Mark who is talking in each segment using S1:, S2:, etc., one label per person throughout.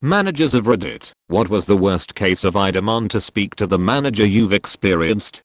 S1: Managers of Reddit, what was the worst case of I demand to speak to the manager you've experienced?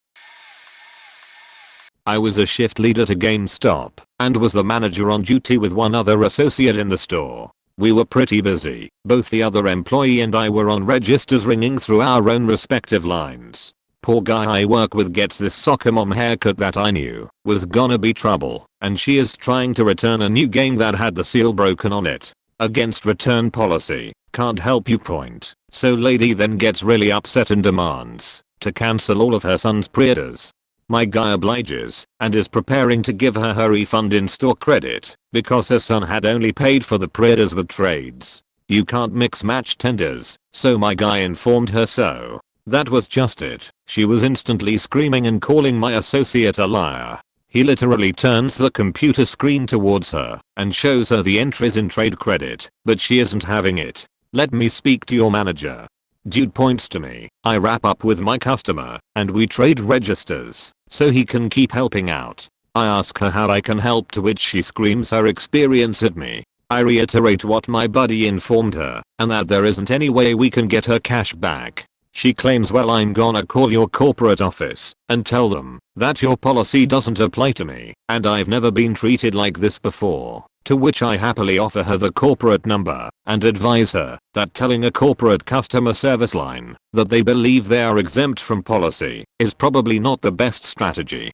S1: I was a shift leader to GameStop and was the manager on duty with one other associate in the store. We were pretty busy. Both the other employee and I were on registers ringing through our own respective lines. Poor guy I work with gets this soccer mom haircut that I knew was gonna be trouble, and she is trying to return a new game that had the seal broken on it. Against return policy, can't help you point. So lady then gets really upset and demands to cancel all of her son's pre-orders. My guy obliges and is preparing to give her her refund in store credit because her son had only paid for the pre-orders with trades. You can't mix match tenders, so my guy informed her so. That was just it. She was instantly screaming and calling my associate a liar. He literally turns the computer screen towards her and shows her the entries in trade credit, but she isn't having it. Let me speak to your manager. Dude points to me. I wrap up with my customer and we trade registers so he can keep helping out. I ask her how I can help, to which she screams her experience at me. I reiterate what my buddy informed her and that there isn't any way we can get her cash back. She claims, well, I'm gonna call your corporate office and tell them that your policy doesn't apply to me and I've never been treated like this before. To which I happily offer her the corporate number and advise her that telling a corporate customer service line that they believe they are exempt from policy is probably not the best strategy.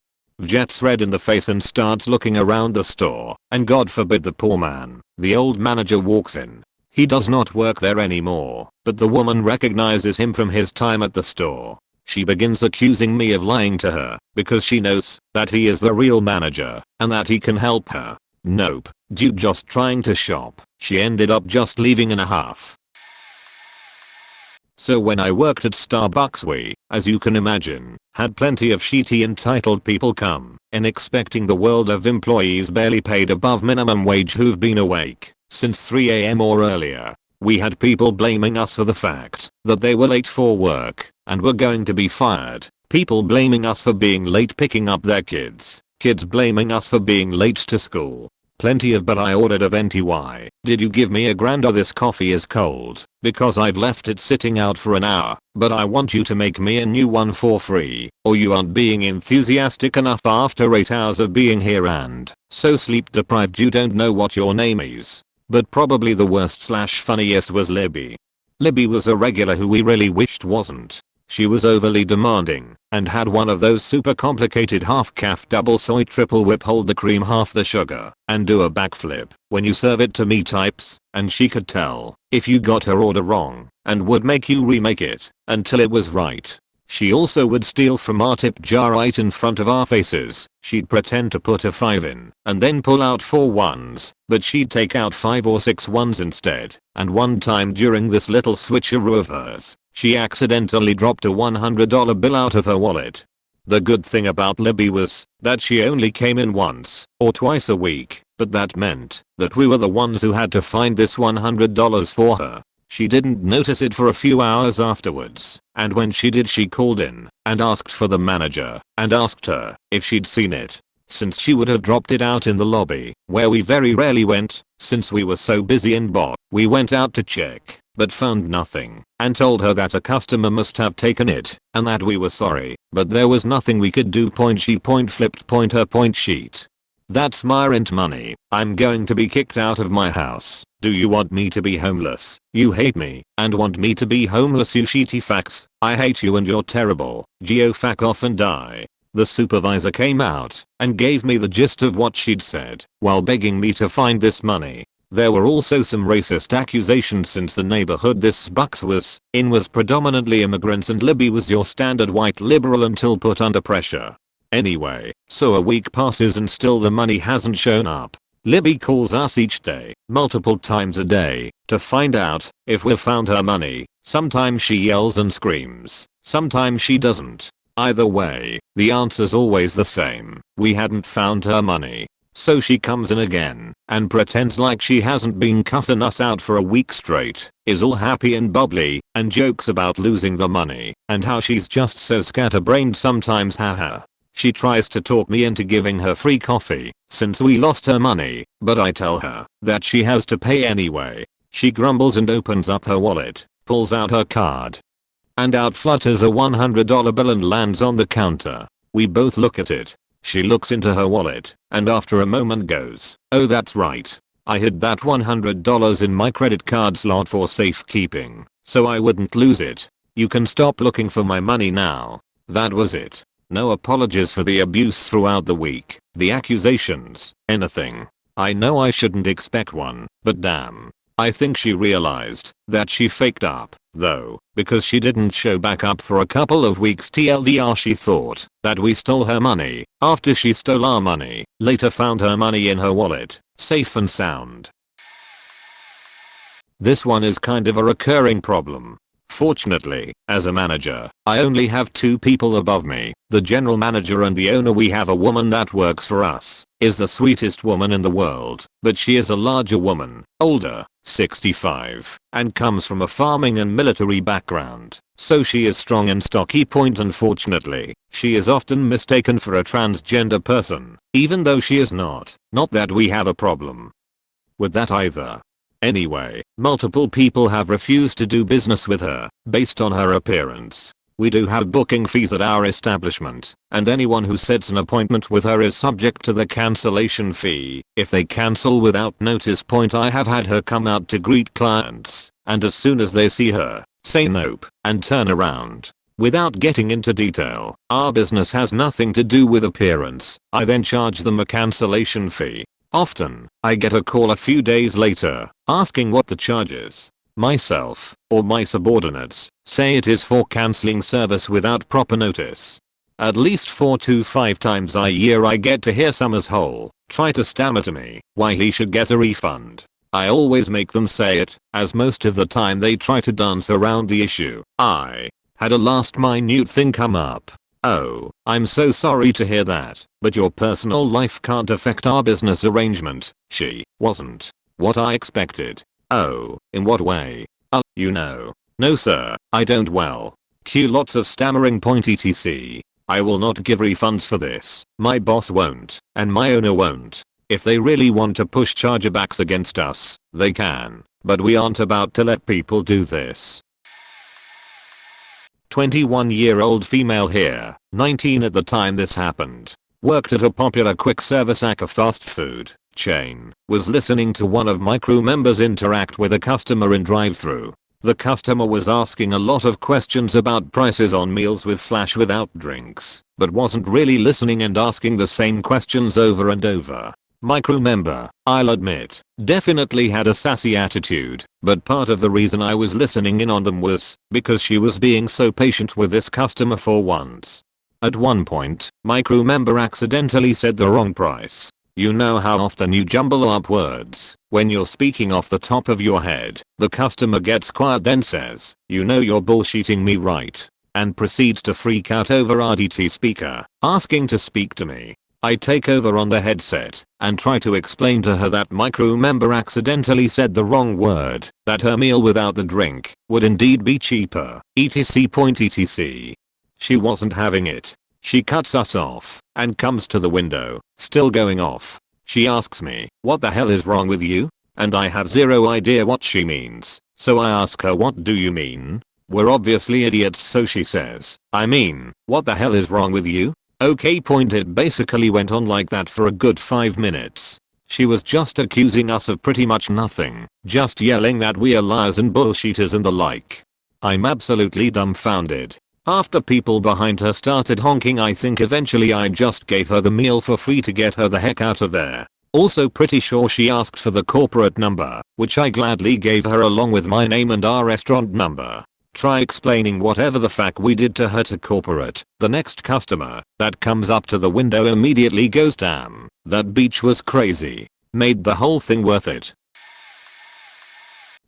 S1: Gets red in the face and starts looking around the store, and God forbid the poor man, the old manager, walks in. He does not work there anymore, but the woman recognizes him from his time at the store. She begins accusing me of lying to her because she knows that he is the real manager and that he can help her. Nope, dude just trying to shop. She ended up just leaving in a huff. So when I worked at Starbucks, we, as you can imagine, had plenty of shitty entitled people come in expecting the world of employees barely paid above minimum wage who've been awake since 3 AM or earlier. We had people blaming us for the fact that they were late for work and were going to be fired. People blaming us for being late picking up their kids. Kids blaming us for being late to school. Plenty of "but I ordered a venti, why did you give me a grand, or this coffee is cold because I've left it sitting out for an hour, but I want you to make me a new one for free, or you aren't being enthusiastic enough after 8 hours of being here and so sleep deprived you don't know what your name is." But probably the worst / funniest was Libby. Libby was a regular who we really wished wasn't. She was overly demanding and had one of those super complicated half-calf double soy triple whip, hold the cream half the sugar and do a backflip when you serve it to me types, and she could tell if you got her order wrong and would make you remake it until it was right. She also would steal from our tip jar right in front of our faces. She'd pretend to put a 5 in and then pull out 4 ones, but she'd take out 5 or 6 ones instead. And one time during this little switcheroo of hers, she accidentally dropped a $100 bill out of her wallet. The good thing about Libby was that she only came in once or twice a week, but that meant that we were the ones who had to find this $100 for her. She didn't notice it for a few hours afterwards, and when she did, she called in and asked for the manager and asked her if she'd seen it, since she would have dropped it out in the lobby, where we very rarely went since we were so busy in bot. We went out to check but found nothing and told her that a customer must have taken it and that we were sorry, but there was nothing we could do. She flipped her sheet. That's my rent money. I'm going to be kicked out of my house. Do you want me to be homeless? You hate me and want me to be homeless, you shitty fax. I hate you and you're terrible. Geo, fuck off and die. The supervisor came out and gave me the gist of what she'd said while begging me to find this money. There were also some racist accusations since the neighborhood this Bucks was in was predominantly immigrants, and Libby was your standard white liberal until put under pressure. Anyway, so a week passes and still the money hasn't shown up. Libby calls us each day, multiple times a day, to find out if we've found her money. Sometimes she yells and screams, sometimes she doesn't. Either way, the answer's always the same: we hadn't found her money. So she comes in again and pretends like she hasn't been cussing us out for a week straight, is all happy and bubbly, and jokes about losing the money and how she's just so scatterbrained sometimes, haha. She tries to talk me into giving her free coffee since we lost her money, but I tell her that she has to pay anyway. She grumbles and opens up her wallet, pulls out her card, and out flutters a $100 bill and lands on the counter. We both look at it. She looks into her wallet and after a moment goes, "Oh, that's right. I hid that $100 in my credit card slot for safekeeping, so I wouldn't lose it. You can stop looking for my money now." That was it. No apologies for the abuse throughout the week, the accusations, anything. I know I shouldn't expect one, but damn. I think she realized that she faked up, though, because she didn't show back up for a couple of weeks. TLDR, she thought that we stole her money after she stole our money, later found her money in her wallet, safe and sound. This one is kind of a recurring problem. Fortunately, as a manager, I only have 2 people above me, the general manager and the owner. We have a woman that works for us, is the sweetest woman in the world, but she is a larger woman, older, 65, and comes from a farming and military background, so she is strong and stocky. Unfortunately, she is often mistaken for a transgender person, even though she is not. Not that we have a problem with that either. Anyway, multiple people have refused to do business with her based on her appearance. We do have booking fees at our establishment, and anyone who sets an appointment with her is subject to the cancellation fee if they cancel without notice. I have had her come out to greet clients, and as soon as they see her, say nope and turn around. Without getting into detail, our business has nothing to do with appearance. I then charge them a cancellation fee. Often, I get a call a few days later asking what the charge is. Myself, or my subordinates, say it is for cancelling service without proper notice. At least 4 to 5 times a year I get to hear some asshole try to stammer to me why he should get a refund. I always make them say it, as most of the time they try to dance around the issue. I had a last minute thing come up. "Oh, I'm so sorry to hear that, but your personal life can't affect our business arrangement." She wasn't what I expected. "Oh, in what way?" You know. "No sir, I don't." Well. Cue lots of stammering. Etc. "I will not give refunds for this. My boss won't, and my owner won't. If they really want to push chargebacks against us, they can, but we aren't about to let people do this." 21-year-old female here, 19 at the time this happened. Worked at a popular quick service fast food chain. Was listening to one of my crew members interact with a customer in drive-thru. The customer was asking a lot of questions about prices on meals with/without drinks, but wasn't really listening and asking the same questions over and over. My crew member, I'll admit, definitely had a sassy attitude, but part of the reason I was listening in on them was because she was being so patient with this customer for once. At one point, my crew member accidentally said the wrong price. You know how often you jumble up words when you're speaking off the top of your head. The customer gets quiet, then says, "You know you're bullshitting me, right?" and proceeds to freak out over RDT speaker, asking to speak to me. I take over on the headset and try to explain to her that my crew member accidentally said the wrong word, that her meal without the drink would indeed be cheaper, etc. She wasn't having it. She cuts us off and comes to the window, still going off. She asks me, "What the hell is wrong with you?" And I have zero idea what she means, so I ask her, "What do you mean?" We're obviously idiots, so she says, "I mean, what the hell is wrong with you?" Okay. It basically went on like that for a good 5 minutes. She was just accusing us of pretty much nothing, just yelling that we are liars and bullshitters and the like. I'm absolutely dumbfounded. After people behind her started honking, I think eventually I just gave her the meal for free to get her the heck out of there. Also pretty sure she asked for the corporate number, which I gladly gave her along with my name and our restaurant number. Try explaining whatever the fuck we did to her to corporate. The next customer that comes up to the window immediately goes, "Damn, that beach was crazy. Made the whole thing worth it."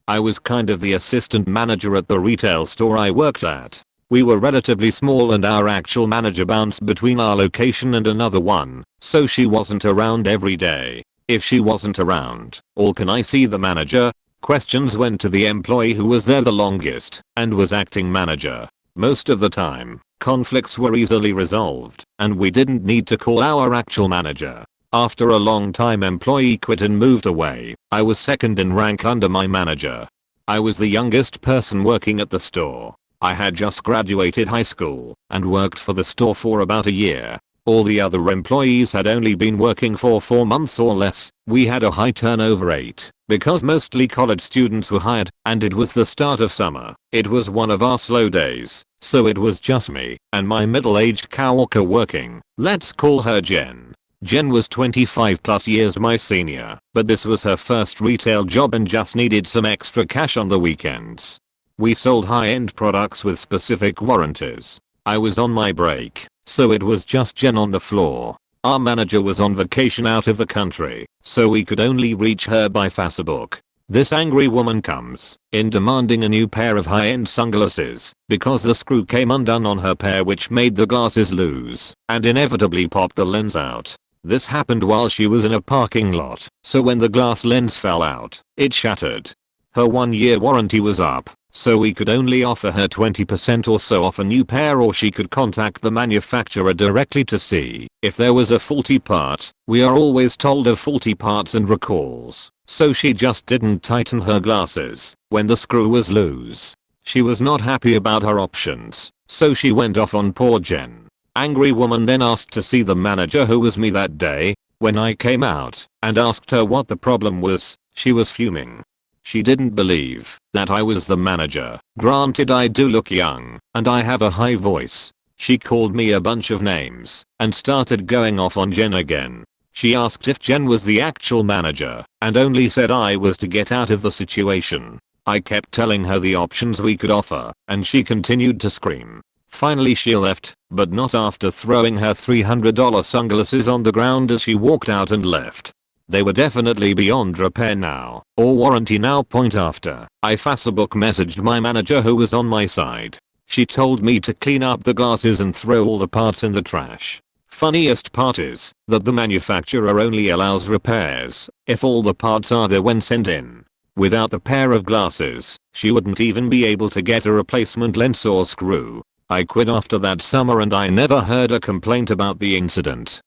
S1: I was kind of the assistant manager at the retail store I worked at. We were relatively small and our actual manager bounced between our location and another one, so she wasn't around every day. If she wasn't around, or "Can I see the manager?" questions went to the employee who was there the longest and was acting manager. Most of the time, conflicts were easily resolved and we didn't need to call our actual manager. After a long time employee quit and moved away. I was second in rank under my manager. I was the youngest person working at the store. I had just graduated high school and worked for the store for about a year. All the other employees had only been working for 4 months or less. We had a high turnover rate because mostly college students were hired, and it was the start of summer. It was one of our slow days, so it was just me and my middle-aged coworker working. Let's call her Jen. Jen was 25 plus years my senior, but this was her first retail job and just needed some extra cash on the weekends. We sold high-end products with specific warranties. I was on my break, so it was just Jen on the floor. Our manager was on vacation out of the country, so we could only reach her by Facebook. This angry woman comes in demanding a new pair of high-end sunglasses because the screw came undone on her pair, which made the glasses loose and inevitably popped the lens out. This happened while she was in a parking lot, so when the glass lens fell out, it shattered. Her 1-year warranty was up, so we could only offer her 20% or so off a new pair, or she could contact the manufacturer directly to see if there was a faulty part. We are always told of faulty parts and recalls, so she just didn't tighten her glasses when the screw was loose. She was not happy about her options, so she went off on poor Jen. Angry woman then asked to see the manager, who was me that day. When I came out and asked her what the problem was, she was fuming. She didn't believe that I was the manager. Granted, I do look young and I have a high voice. She called me a bunch of names and started going off on Jen again. She asked if Jen was the actual manager and only said I was to get out of the situation. I kept telling her the options we could offer and she continued to scream. Finally she left, but not after throwing her $300 sunglasses on the ground as she walked out and left. They were definitely beyond repair now, or warranty now. Point after, I Facebook messaged my manager, who was on my side. She told me to clean up the glasses and throw all the parts in the trash. Funniest part is that the manufacturer only allows repairs if all the parts are there when sent in. Without the pair of glasses, she wouldn't even be able to get a replacement lens or screw. I quit after that summer and I never heard a complaint about the incident.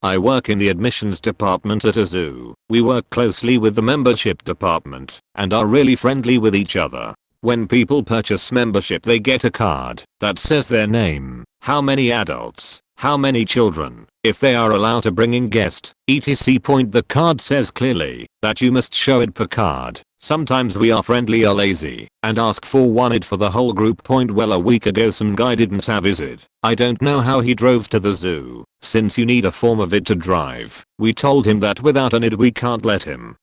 S1: I work in the admissions department at a zoo. We work closely with the membership department and are really friendly with each other. When people purchase membership, they get a card that says their name, how many adults, how many children, if they are allowed to bring in guest, etc. Point, the card says clearly that you must show it per card. Sometimes we are friendly or lazy and ask for one ID for the whole group. Point, well, a week ago some guy didn't have his ID. I don't know how he drove to the zoo, since you need a form of ID to drive. We told him that without an ID we can't let him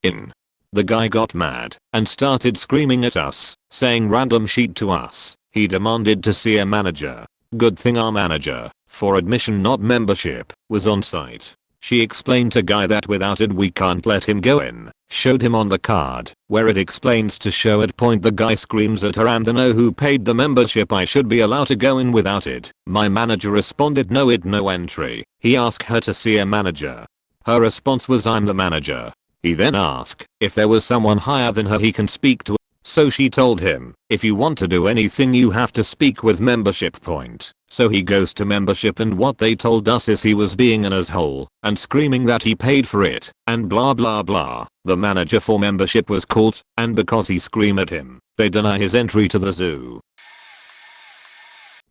S1: in. The guy got mad and started screaming at us, saying random shit to us. He demanded to see a manager. Good thing our manager, for admission not membership, was on site. She explained to guy that without it we can't let him go in. Showed him on the card where it explains to show it. Point, the guy screams at her, "I'm the no who paid the membership, I should be allowed to go in without it." My manager responded, "No ID, no entry." He asked her to see a manager. Her response was, "I'm the manager." He then asked if there was someone higher than her he can speak to. So she told him, "If you want to do anything you have to speak with membership." Point. So he goes to membership and what they told us is he was being an asshole and screaming that he paid for it and blah blah blah. The manager for membership was called, and because he screamed at him, they deny his entry to the zoo.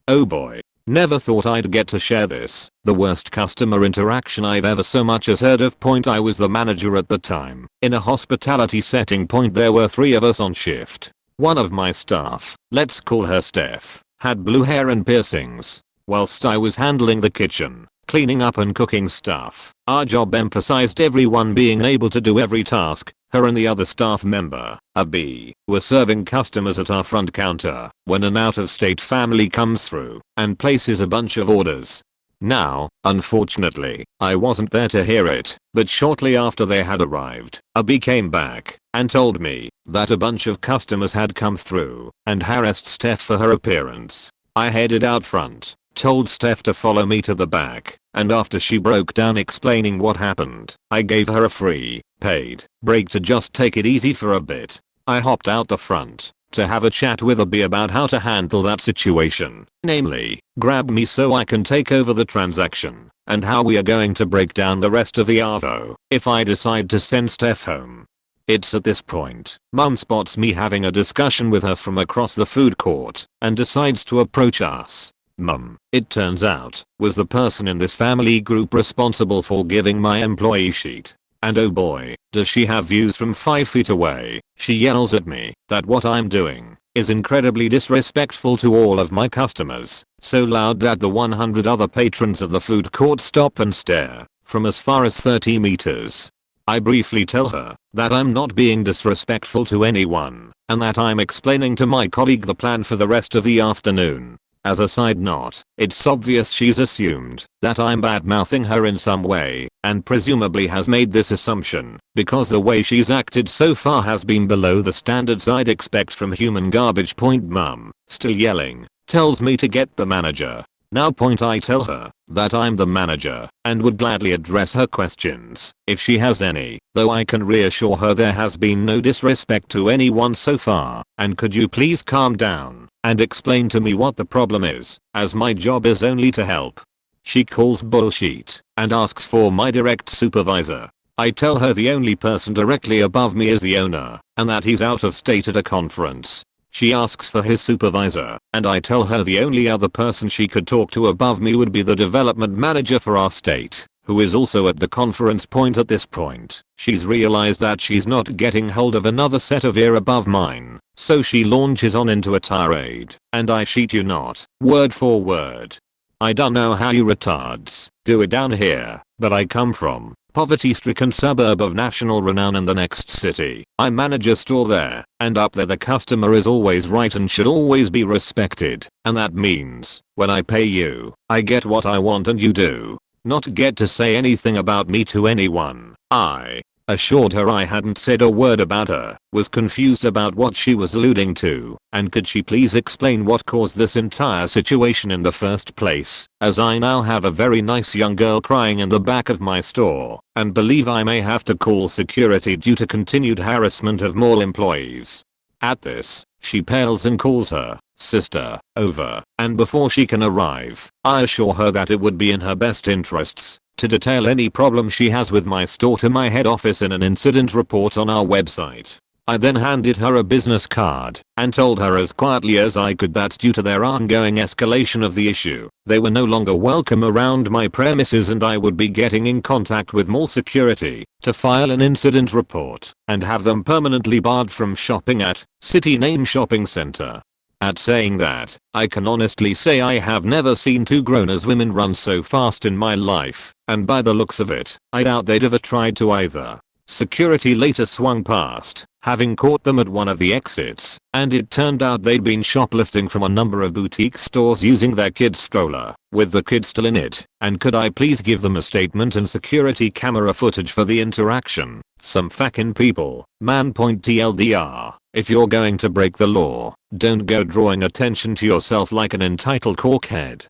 S1: Oh boy. Never thought I'd get to share this. The worst customer interaction I've ever so much as heard of. Point, I was the manager at the time in a hospitality setting. Point, there were 3 of us on shift. One of my staff, let's call her Steph, had blue hair and piercings. Whilst I was handling the kitchen, cleaning up and cooking stuff, our job emphasized everyone being able to do every task. Her and the other staff member, a B, were serving customers at our front counter when an out-of-state family comes through and places a bunch of orders. Now, unfortunately, I wasn't there to hear it, but shortly after they had arrived, a B came back and told me that a bunch of customers had come through and harassed Steph for her appearance. I headed out front, told Steph to follow me to the back, and after she broke down explaining what happened, I gave her a free, paid break to just take it easy for a bit. I hopped out the front to have a chat with a B about how to handle that situation. Namely, grab me so I can take over the transaction, and how we are going to break down the rest of the ARVO if I decide to send Steph home. It's at this point, Mum spots me having a discussion with her from across the food court and decides to approach us. Mum, it turns out, was the person in this family group responsible for giving my employee sheet. And oh boy, does she have views from 5 feet away. She yells at me that what I'm doing is incredibly disrespectful to all of my customers, so loud that the 100 other patrons of the food court stop and stare from as far as 30 meters. I briefly tell her that I'm not being disrespectful to anyone and that I'm explaining to my colleague the plan for the rest of the afternoon. As a side note, it's obvious she's assumed that I'm bad-mouthing her in some way and presumably has made this assumption because the way she's acted so far has been below the standards I'd expect from human garbage. Mum, still yelling, tells me to get the manager. Now I tell her that I'm the manager and would gladly address her questions if she has any, though I can reassure her there has been no disrespect to anyone so far, and could you please calm down and explain to me what the problem is, as my job is only to help. She calls bullshit and asks for my direct supervisor. I tell her the only person directly above me is the owner and that he's out of state at a conference. She asks for his supervisor and I tell her the only other person she could talk to above me would be the development manager for our state, who is also at the conference. At this point, she's realized that she's not getting hold of another set of ear above mine, so she launches on into a tirade, and I shit you not, word for word. I don't know how you retards do it down here, but I come from poverty-stricken suburb of national renown in the next city. I manage a store there, and up there the customer is always right and should always be respected, and that means, when I pay you, I get what I want and you do not get to say anything about me to anyone. I assured her I hadn't said a word about her, was confused about what she was alluding to, and could she please explain what caused this entire situation in the first place, as I now have a very nice young girl crying in the back of my store, and believe I may have to call security due to continued harassment of mall employees. At this, she pales and calls her sister over, and before she can arrive, I assure her that it would be in her best interests to detail any problem she has with my store to my head office in an incident report on our website. I then handed her a business card and told her as quietly as I could that due to their ongoing escalation of the issue, they were no longer welcome around my premises and I would be getting in contact with mall security to file an incident report and have them permanently barred from shopping at City Name Shopping Center. At saying that, I can honestly say I have never seen two grown-as women run so fast in my life, and by the looks of it, I doubt they'd ever tried to either. Security later swung past, having caught them at one of the exits, and it turned out they'd been shoplifting from a number of boutique stores using their kid's stroller, with the kid still in it, and could I please give them a statement and security camera footage for the interaction. Some fucking people, man. TLDR, if you're going to break the law, don't go drawing attention to yourself like an entitled corkhead.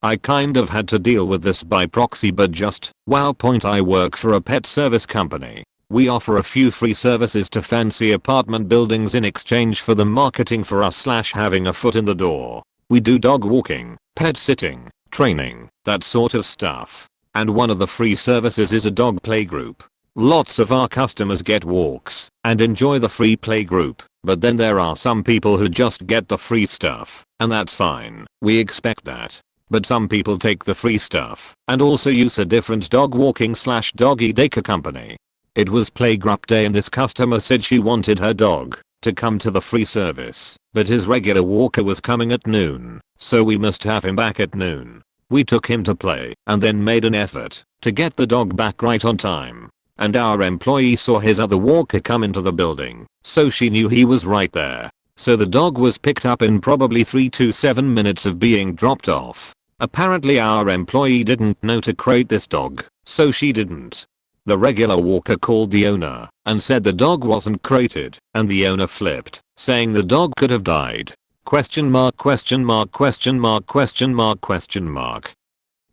S1: I kind of had to deal with this by proxy, but just, wow. I work for a pet service company. We offer a few free services to fancy apartment buildings in exchange for them marketing for us / having a foot in the door. We do dog walking, pet sitting, training, that sort of stuff. And one of the free services is a dog playgroup. Lots of our customers get walks and enjoy the free playgroup, but then there are some people who just get the free stuff, and that's fine. We expect that. But some people take the free stuff and also use a different dog walking / doggy daycare company. It was playgroup day and this customer said she wanted her dog to come to the free service, but his regular walker was coming at noon, so we must have him back at noon. We took him to play and then made an effort to get the dog back right on time. And our employee saw his other walker come into the building, so she knew he was right there. So the dog was picked up in probably 3 to 7 minutes of being dropped off. Apparently our employee didn't know to crate this dog, so she didn't. The regular walker called the owner and said the dog wasn't crated, and the owner flipped, saying the dog could have died. Question mark, question mark, question mark, question mark, question mark.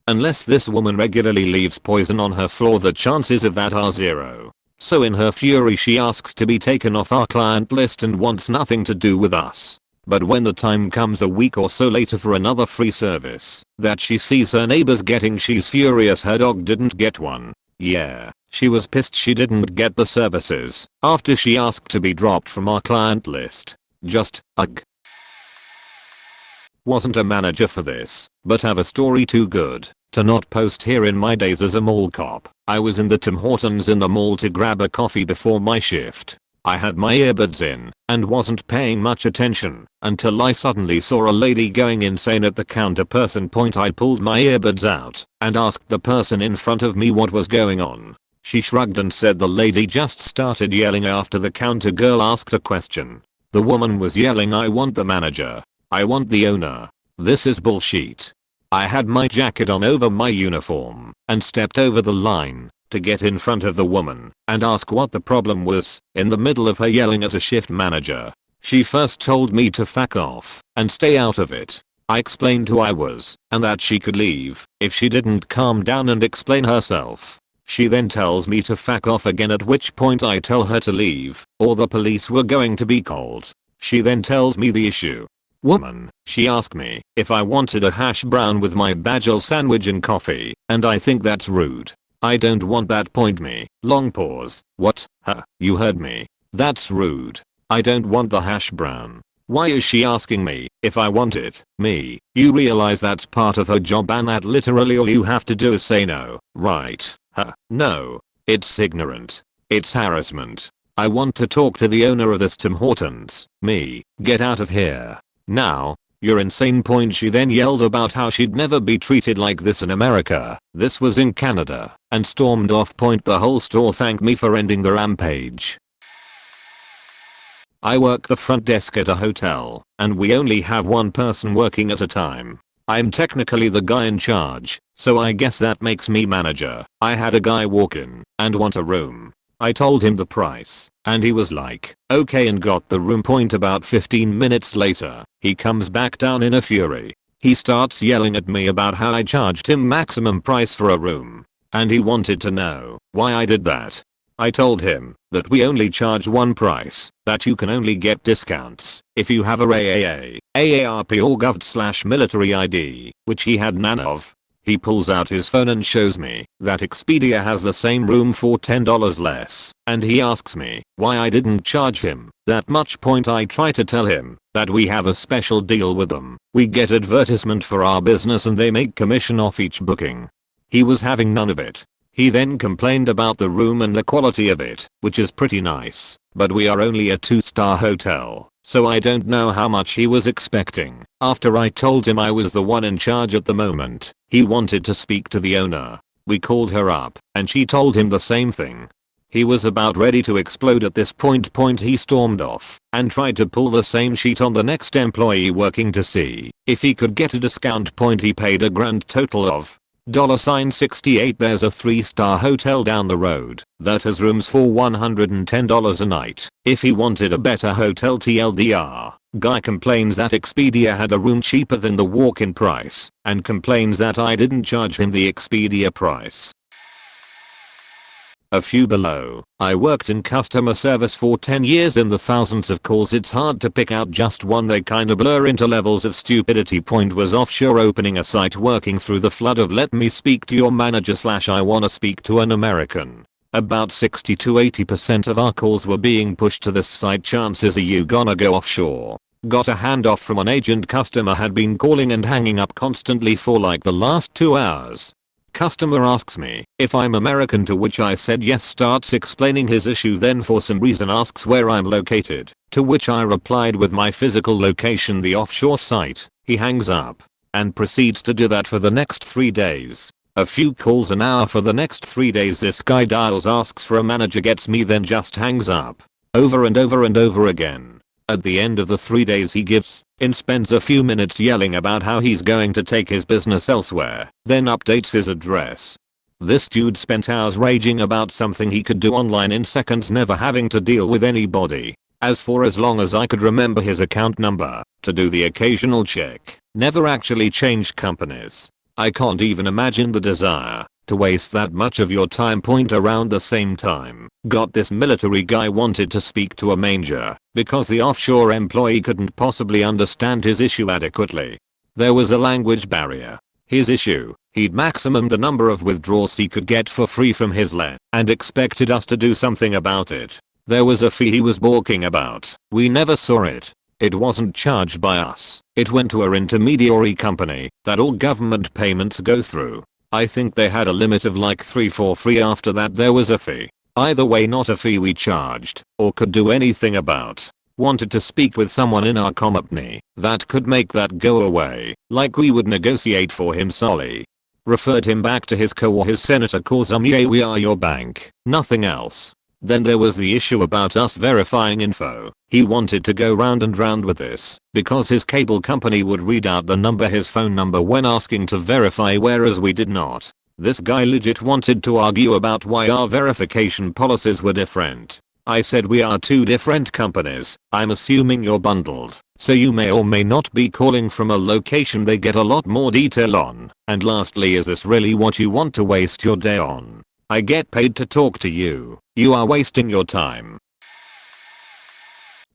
S1: Unless this woman regularly leaves poison on her floor, the chances of that are zero. So in her fury she asks to be taken off our client list and wants nothing to do with us. But when the time comes a week or so later for another free service that she sees her neighbors getting, she's furious her dog didn't get one. Yeah, she was pissed she didn't get the services after she asked to be dropped from our client list. Just, ugh. Wasn't a manager for this, but have a story too good to not post here. In my days as a mall cop, I was in the Tim Hortons in the mall to grab a coffee before my shift. I had my earbuds in and wasn't paying much attention until I suddenly saw a lady going insane at the counter. Point I pulled my earbuds out and asked the person in front of me what was going on. She shrugged and said the lady just started yelling after the counter girl asked a question. The woman was yelling, "I want the manager. I want the owner. This is bullshit." I had my jacket on over my uniform and stepped over the line to get in front of the woman and ask what the problem was. In the middle of her yelling at a shift manager, she first told me to fuck off and stay out of it. I explained who I was and that she could leave if she didn't calm down and explain herself. She then tells me to fuck off again, at which point I tell her to leave or the police were going to be called. She then tells me the issue. Woman, she asked me if I wanted a hash brown with my bagel sandwich and coffee, and I think that's rude. I don't want that. Me. Long pause. What? Huh? You heard me. That's rude. I don't want the hash brown. Why is she asking me if I want it? Me. You realize that's part of her job and that literally all you have to do is say no, right? Huh? No. It's ignorant. It's harassment. I want to talk to the owner of this Tim Hortons. Me. Get out of here. Now. You're insane. She then yelled about how she'd never be treated like this in America. This was in Canada, and stormed off. The whole store thanked me for ending the rampage. I work the front desk at a hotel, and we only have one person working at a time. I'm technically the guy in charge, so I guess that makes me manager. I had a guy walk in and want a room. I told him the price, and he was like, okay, and got the room. About 15 minutes later, he comes back down in a fury. He starts yelling at me about how I charged him maximum price for a room, and he wanted to know why I did that. I told him that we only charge one price, that you can only get discounts if you have a AAA, AARP or Gov/military ID, which he had none of. He pulls out his phone and shows me that Expedia has the same room for $10 less, and he asks me why I didn't charge him that much. I try to tell him that we have a special deal with them. We get advertisement for our business and they make commission off each booking. He was having none of it. He then complained about the room and the quality of it, which is pretty nice, but we are only a 2-star hotel, so I don't know how much he was expecting. After I told him I was the one in charge at the moment, he wanted to speak to the owner. We called her up, and she told him the same thing. He was about ready to explode at this point. He stormed off and tried to pull the same sheet on the next employee working to see if he could get a discount. He paid a grand total of $68. There's a 3-star hotel down the road that has rooms for $110 a night. If he wanted a better hotel, TLDR, guy complains that Expedia had a room cheaper than the walk-in price and complains that I didn't charge him the Expedia price. A few below. I worked in customer service for 10 years. In the thousands of calls it's hard to pick out just one, they kinda blur into levels of stupidity. Was offshore opening a site, working through the flood of let me speak to your manager / I wanna speak to an American. About 60 to 80% of our calls were being pushed to this site. Chances are you gonna go offshore. Got a handoff from an agent. Customer had been calling and hanging up constantly for like the last 2 hours. Customer asks me if I'm American, to which I said yes. Starts explaining his issue, then for some reason asks where I'm located, to which I replied with my physical location, the offshore site. He hangs up and proceeds to do that for the next 3 days. A few calls an hour for the next 3 days. This guy dials, asks for a manager, gets me, then just hangs up. Over and over and over again. At the end of the 3 days he gives in, spends a few minutes yelling about how he's going to take his business elsewhere, then updates his address. This dude spent hours raging about something he could do online in seconds, never having to deal with anybody. As long as I could remember his account number to do the occasional check. Never actually changed companies. I can't even imagine the desire To waste that much of your time. Around the same time, got this military guy wanted to speak to a manager because the offshore employee couldn't possibly understand his issue adequately. There was a language barrier. His issue, he'd maximum the number of withdrawals he could get for free from his lend and expected us to do something about it. There was a fee he was balking about. We never saw it. It wasn't charged by us. It went to our intermediary company that all government payments go through. I think they had a limit of like 3 for free. After that there was a fee. Either way, not a fee we charged or could do anything about. Wanted to speak with someone in our company that could make that go away, like we would negotiate for him solely. Referred him back to his co or his senator cause yeah, we are your bank, nothing else. Then there was the issue about us verifying info. He wanted to go round and round with this because his cable company would read out his phone number when asking to verify, whereas we did not. This guy legit wanted to argue about why our verification policies were different. I said we are two different companies. I'm assuming you're bundled, so you may or may not be calling from a location they get a lot more detail on. And lastly, is this really what you want to waste your day on? I get paid to talk to you. You are wasting your time.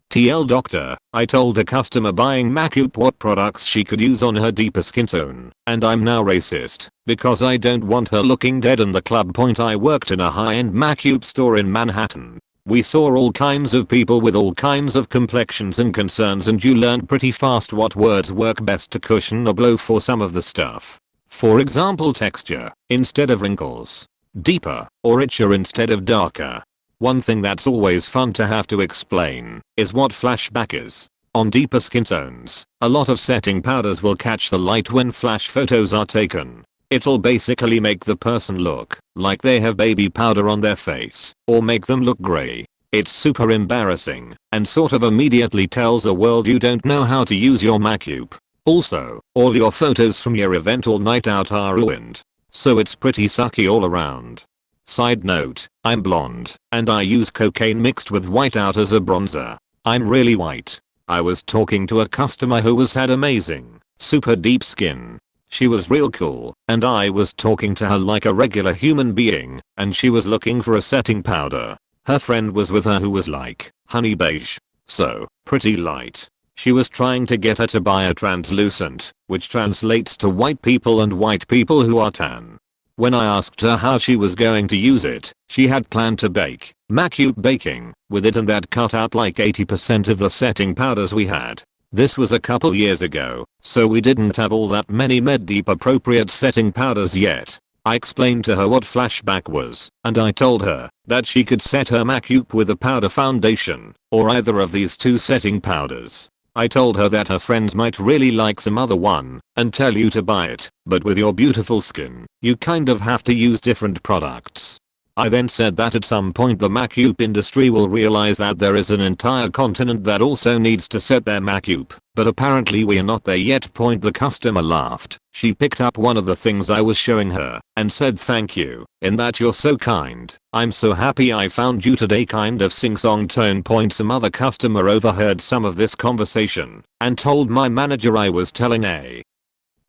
S1: TL doctor, I told a customer buying Macup what products she could use on her deeper skin tone, and I'm now racist because I don't want her looking dead in the club. I worked in a high-end Macup store in Manhattan. We saw all kinds of people with all kinds of complexions and concerns, and you learned pretty fast what words work best to cushion or blow for some of the stuff. For example, texture instead of wrinkles, deeper or richer instead of darker. One thing that's always fun to have to explain is what flashback is. On deeper skin tones, a lot of setting powders will catch the light when flash photos are taken. It'll basically make the person look like they have baby powder on their face or make them look grey. It's super embarrassing and sort of immediately tells the world you don't know how to use your Macup. Also, all your photos from your event or night out are ruined. So it's pretty sucky all around. Side note, I'm blonde and I use cocaine mixed with whiteout as a bronzer. I'm really white. I was talking to a customer who had amazing, super deep skin. She was real cool and I was talking to her like a regular human being, and she was looking for a setting powder. Her friend was with her who was like honey beige, so pretty light. She was trying to get her to buy a translucent, which translates to white people and white people who are tan. When I asked her how she was going to use it, she had planned to bake Macup baking with it, and that cut out like 80% of the setting powders we had. This was a couple years ago, so we didn't have all that many med deep appropriate setting powders yet. I explained to her what flashback was, and I told her that she could set her Macup with a powder foundation or either of these two setting powders. I told her that her friends might really like some other one and tell you to buy it, but with your beautiful skin, you kind of have to use different products. I then said that at some point the Macup industry will realize that there is an entire continent that also needs to set their Macup, but apparently we are not there yet. The customer laughed. She picked up one of the things I was showing her and said thank you, in that you're so kind. I'm so happy I found you today, kind of sing-song tone. Some other customer overheard some of this conversation and told my manager I was telling a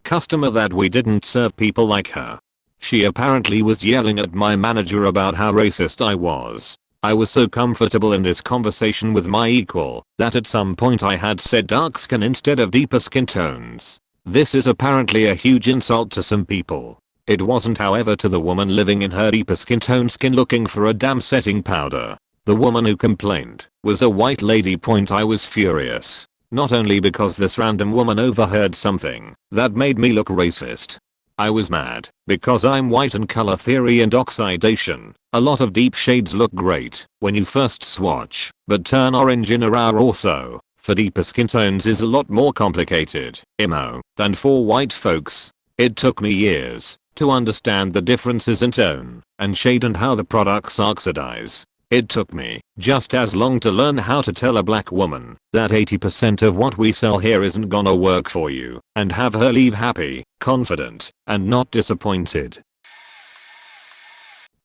S1: customer that we didn't serve people like her. She apparently was yelling at my manager about how racist I was. I was so comfortable in this conversation with my equal that at some point I had said dark skin instead of deeper skin tones. This is apparently a huge insult to some people. It wasn't, however, to the woman living in her deeper skin tone skin looking for a damn setting powder. The woman who complained was a white lady. I was furious. Not only because this random woman overheard something that made me look racist. I was mad because I'm white and color theory and oxidation. A lot of deep shades look great when you first swatch, but turn orange in an hour or so. For deeper skin tones is a lot more complicated, than for white folks. It took me years to understand the differences in tone and shade and how the products oxidize. It took me just as long to learn how to tell a black woman that 80% of what we sell here isn't gonna work for you and have her leave happy, confident, and not disappointed.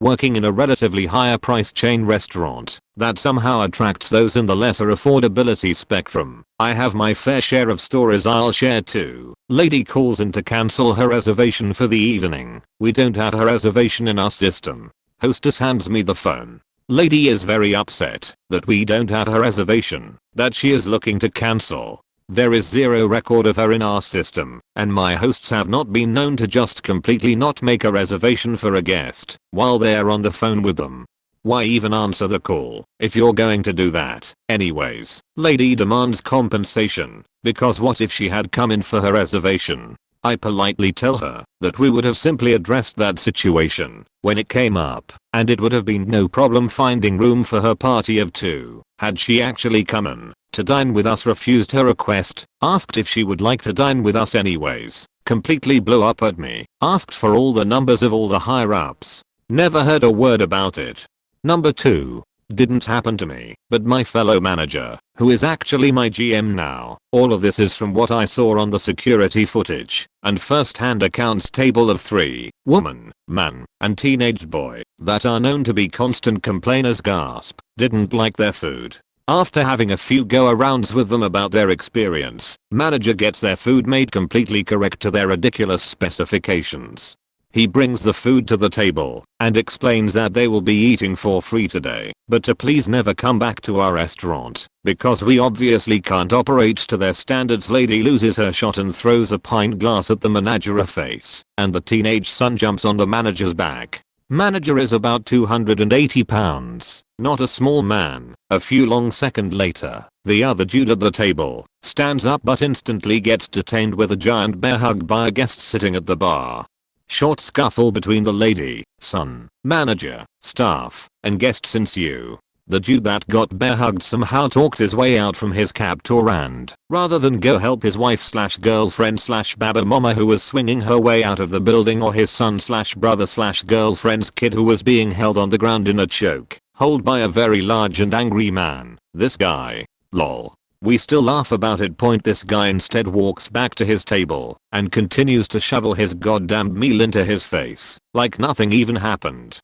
S1: working in a relatively higher price chain restaurant that somehow attracts those in the lesser affordability spectrum. I have my fair share of stories I'll share too. Lady calls in to cancel her reservation for the evening. We don't have a reservation in our system. Hostess hands me the phone. Lady is very upset that we don't have a reservation that she is looking to cancel. There is zero record of her in our system, and my hosts have not been known to just completely not make a reservation for a guest while they're on the phone with them. Why even answer the call if you're going to do that? Anyways, lady demands compensation because what if she had come in for her reservation? I politely tell her that we would have simply addressed that situation when it came up, and it would have been no problem finding room for her party of 2 had she actually come in to dine with us, refused her request, asked if she would like to dine with us anyways, completely blew up at me, asked for all the numbers of all the higher ups. Never heard a word about it. Number 2. Didn't happen to me, but my fellow manager, who is actually my GM now. All of this is from what I saw on the security footage and first-hand accounts table of 3, woman, man, and teenage boy, that are known to be constant complainers. Gasp. Didn't like their food. After having a few go-arounds with them about their experience, manager gets their food made completely correct to their ridiculous specifications. He brings the food to the table and explains that they will be eating for free today, but to please never come back to our restaurant because we obviously can't operate to their standards. Lady loses her shot and throws a pint glass at the manager face, and the teenage son jumps on the manager's back. Manager is about 280 pounds, not a small man. A few long seconds later, the other dude at the table stands up but instantly gets detained with a giant bear hug by a guest sitting at the bar. Short scuffle between the lady, son, manager, staff, and guests ensue. The dude that got bear hugged somehow talked his way out from his captor and, rather than go help his wife/girlfriend/baba mama who was swinging her way out of the building, or his son/brother/girlfriend's kid who was being held on the ground in a choke hold by a very large and angry man, this guy, lol. We still laugh about it. This guy instead walks back to his table and continues to shovel his goddamn meal into his face like nothing even happened.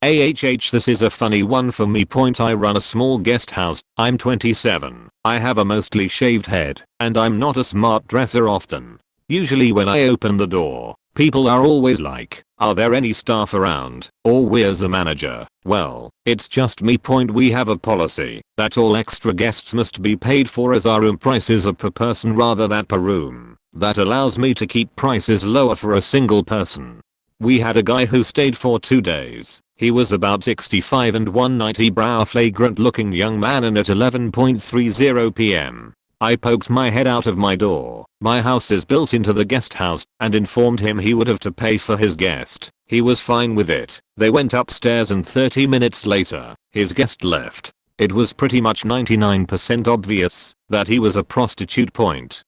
S1: This is a funny one for me. I run a small guest house. I'm 27. I have a mostly shaved head and I'm not a smart dresser often. Usually when I open the door, people are always like, "Are there any staff around?" or "Where's the manager?" Well, it's just me. We have a policy that all extra guests must be paid for as our room prices are per person rather than per room. That allows me to keep prices lower for a single person. We had a guy who stayed for 2 days. He was about 65 and 190, brow flagrant looking young man, and at 11:30 p.m. I poked my head out of my door. My house is built into the guest house, and informed him he would have to pay for his guest. He was fine with it. They went upstairs and 30 minutes later, his guest left. It was pretty much 99% obvious that he was a prostitute.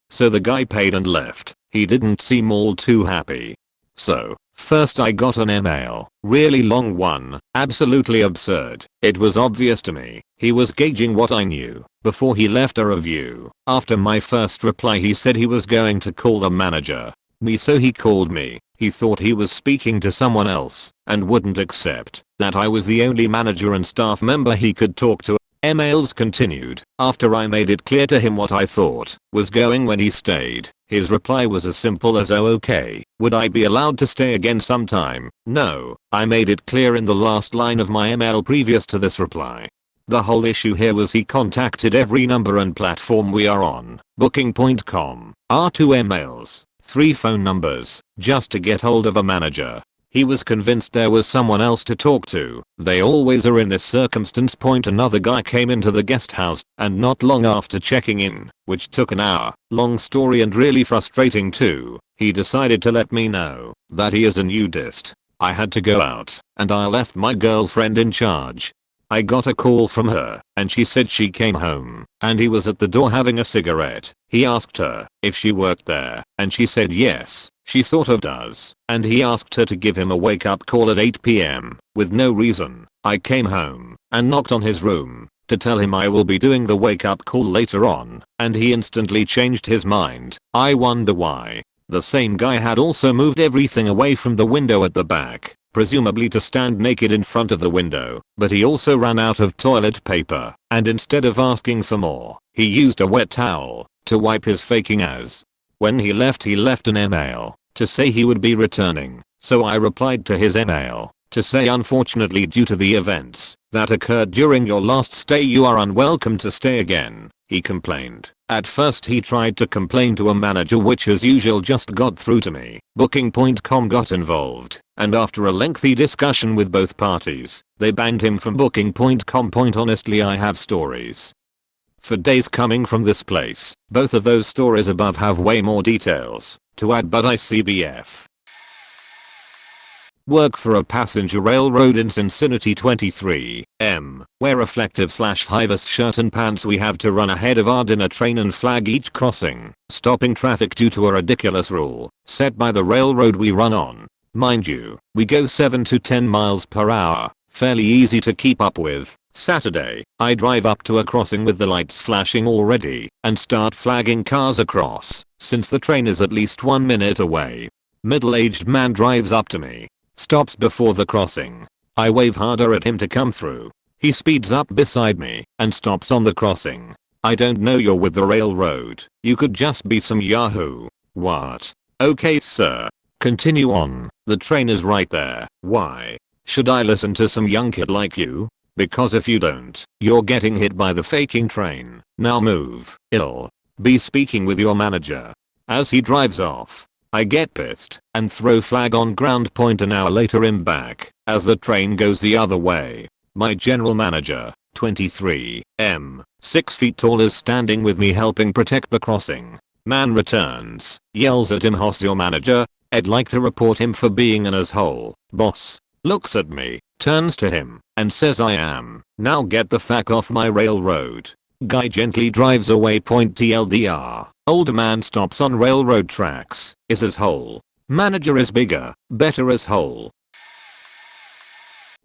S1: So the guy paid and left. He didn't seem all too happy. So, first I got an email, really long one, absolutely absurd. It was obvious to me he was gauging what I knew before he left a review. After my first reply he said he was going to call the manager. So he called me. He thought he was speaking to someone else and wouldn't accept that I was the only manager and staff member he could talk to. Emails continued. After I made it clear to him what I thought was going when he stayed, his reply was as simple as, "Oh, okay, would I be allowed to stay again sometime?" No, I made it clear in the last line of my email previous to this reply. The whole issue here was he contacted every number and platform we are on, booking.com, our 2 emails, 3 phone numbers, just to get hold of a manager. He was convinced there was someone else to talk to. They always are in this circumstance. Another guy came into the guest house, and not long after checking in, which took an hour, long story and really frustrating too, he decided to let me know that he is a nudist. I had to go out, and I left my girlfriend in charge. I got a call from her, and she said she came home, and he was at the door having a cigarette. He asked her if she worked there, and she said yes, she sort of does, and he asked her to give him a wake-up call at 8 p.m. with no reason. I came home and knocked on his room to tell him I will be doing the wake-up call later on, and he instantly changed his mind. I wonder why. The same guy had also moved everything away from the window at the back, presumably to stand naked in front of the window, but he also ran out of toilet paper, and instead of asking for more, he used a wet towel to wipe his faking ass. When he left an email to say he would be returning, so I replied to his email to say unfortunately due to the events that occurred during your last stay you are unwelcome to stay again, he complained. At first he tried to complain to a manager which as usual just got through to me. Booking.com got involved, and after a lengthy discussion with both parties, they banned him from Booking.com. Honestly, I have stories for days coming from this place. Both of those stories above have way more details to add, but ICBF. Work for a passenger railroad in Cincinnati 23M. Wear reflective/high-vis shirt and pants. We have to run ahead of our dinner train and flag each crossing, stopping traffic due to a ridiculous rule set by the railroad we run on. Mind you, we go 7 to 10 miles per hour, fairly easy to keep up with. Saturday, I drive up to a crossing with the lights flashing already and start flagging cars across, since the train is at least 1 minute away. Middle-aged man drives up to me, stops before the crossing. I wave harder at him to come through. He speeds up beside me and stops on the crossing. I don't know you're with the railroad. You could just be some yahoo. What? Okay sir. Continue on. The train is right there. Why should I listen to some young kid like you? Because if you don't, you're getting hit by the faking train. Now move. Ill. Be speaking with your manager. As he drives off, I get pissed and throw flag on ground. An hour later I'm back as the train goes the other way. My general manager, 23M, 6 feet tall, is standing with me helping protect the crossing. Man returns, yells at him, "Hoss your manager? I'd like to report him for being an asshole." Boss looks at me, turns to him, and says I am. Now get the fuck off my railroad. Guy gently drives away. TLDR. Older man stops on railroad tracks, is asshole. Manager is bigger, better asshole.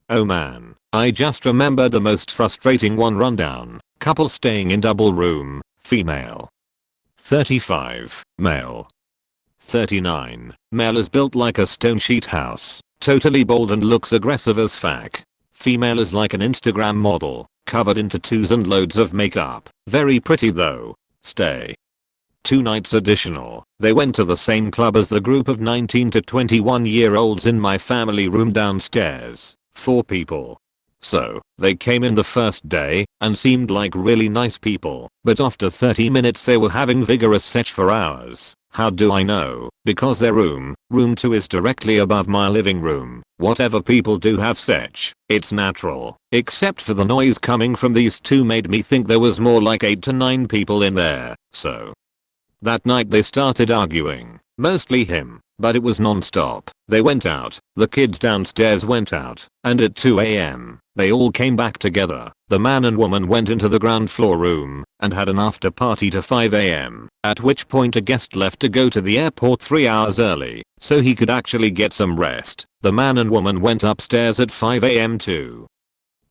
S1: Oh man, I just remembered the most frustrating one. Rundown. Couple staying in double room, female. 35, male. 39, male is built like a stone sheet house, totally bald and looks aggressive as fuck. Female is like an Instagram model, covered in tattoos and loads of makeup. Very pretty though. Stay 2 nights additional. They went to the same club as the group of 19 to 21 year olds in my family room downstairs. 4 people. So, they came in the first day and seemed like really nice people, but after 30 minutes they were having vigorous sex for hours. How do I know? Because their room 2 is directly above my living room. Whatever people do have sex, it's natural. Except for the noise coming from these 2 made me think there was more like 8 to 9 people in there. So that night they started arguing. Mostly him, but it was non-stop. They went out, the kids downstairs went out, and at 2 AM, they all came back together. The man and woman went into the ground floor room and had an after party to 5 AM, at which point a guest left to go to the airport 3 hours early, so he could actually get some rest. The man and woman went upstairs at 5 AM too,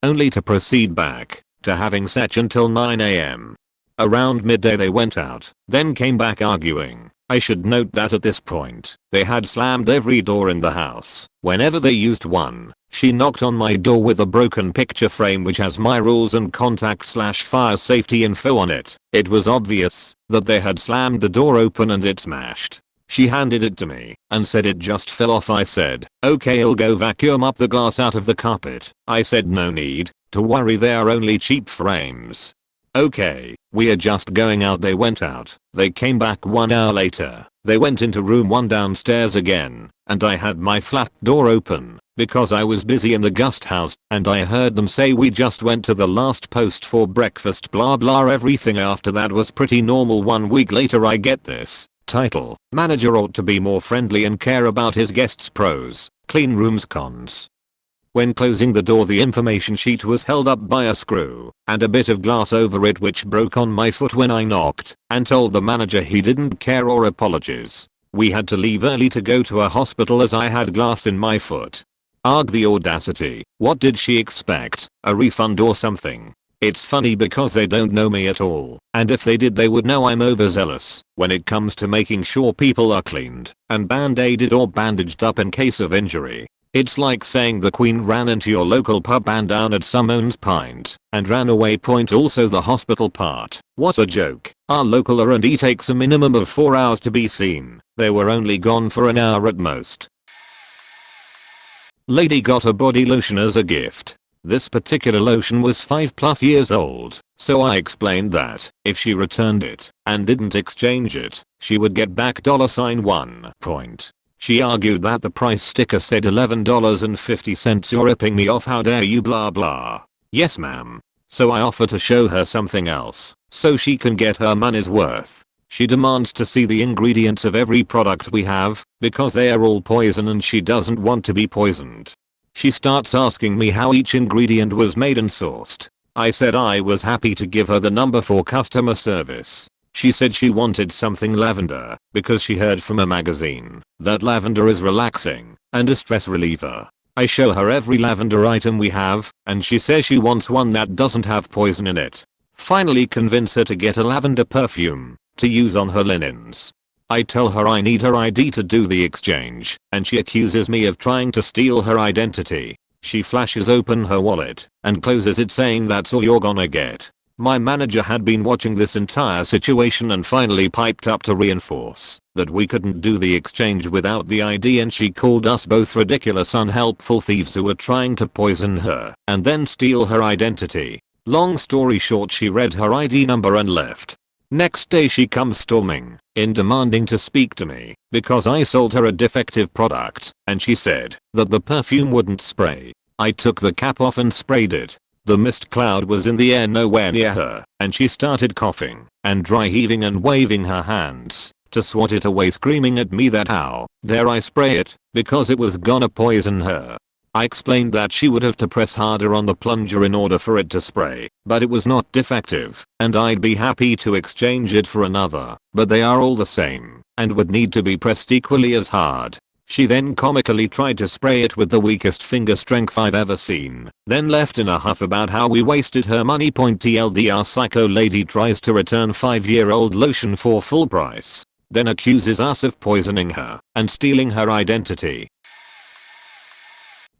S1: only to proceed back to having sex until 9 AM. Around midday they went out, then came back arguing. I should note that at this point, they had slammed every door in the house. Whenever they used one, she knocked on my door with a broken picture frame which has my rules and contact/fire safety info on it. It was obvious that they had slammed the door open and it smashed. She handed it to me and said it just fell off. I said, "Okay, I'll go vacuum up the glass out of the carpet." I said no need to worry, they are only cheap frames. Okay, we are just going out. They went out. They came back 1 hour later. They went into room 1 downstairs again, and I had my flat door open because I was busy in the guest house, and I heard them say we just went to the last post for breakfast blah blah. Everything after that was pretty normal. 1 week later I get this title: manager ought to be more friendly and care about his guests. Pros, clean rooms. Cons. When closing the door, the information sheet was held up by a screw and a bit of glass over it, which broke on my foot when I knocked and told the manager he didn't care or apologize. We had to leave early to go to a hospital as I had glass in my foot. Arg, the audacity. What did she expect? A refund or something? It's funny because they don't know me at all, and if they did they would know I'm overzealous when it comes to making sure people are cleaned and band-aided or bandaged up in case of injury. It's like saying the Queen ran into your local pub and down at someone's pint and ran away. Also the hospital part. What a joke. Our local R&D takes a minimum of 4 hours to be seen. They were only gone for an hour at most. Lady got a body lotion as a gift. This particular lotion was 5+ years old, so I explained that if she returned it and didn't exchange it, she would get back $1 point. She argued that the price sticker said $11.50. You're ripping me off, how dare you, blah blah. Yes ma'am. So I offer to show her something else so she can get her money's worth. She demands to see the ingredients of every product we have because they are all poison and she doesn't want to be poisoned. She starts asking me how each ingredient was made and sourced. I said I was happy to give her the number for customer service. She said she wanted something lavender because she heard from a magazine that lavender is relaxing and a stress reliever. I show her every lavender item we have and she says she wants one that doesn't have poison in it. Finally convince her to get a lavender perfume to use on her linens. I tell her I need her ID to do the exchange and she accuses me of trying to steal her identity. She flashes open her wallet and closes it saying that's all you're gonna get. My manager had been watching this entire situation and finally piped up to reinforce that we couldn't do the exchange without the ID, and she called us both ridiculous unhelpful thieves who were trying to poison her and then steal her identity. Long story short, she read her ID number and left. Next day she comes storming in demanding to speak to me because I sold her a defective product and she said that the perfume wouldn't spray. I took the cap off and sprayed it. The mist cloud was in the air nowhere near her and she started coughing and dry heaving and waving her hands to swat it away, screaming at me that how dare I spray it because it was gonna poison her. I explained that she would have to press harder on the plunger in order for it to spray, but it was not defective and I'd be happy to exchange it for another, but they are all the same and would need to be pressed equally as hard. She then comically tried to spray it with the weakest finger strength I've ever seen, then left in a huff about how we wasted her money. TLDR psycho lady tries to return 5-year-old lotion for full price, then accuses us of poisoning her and stealing her identity.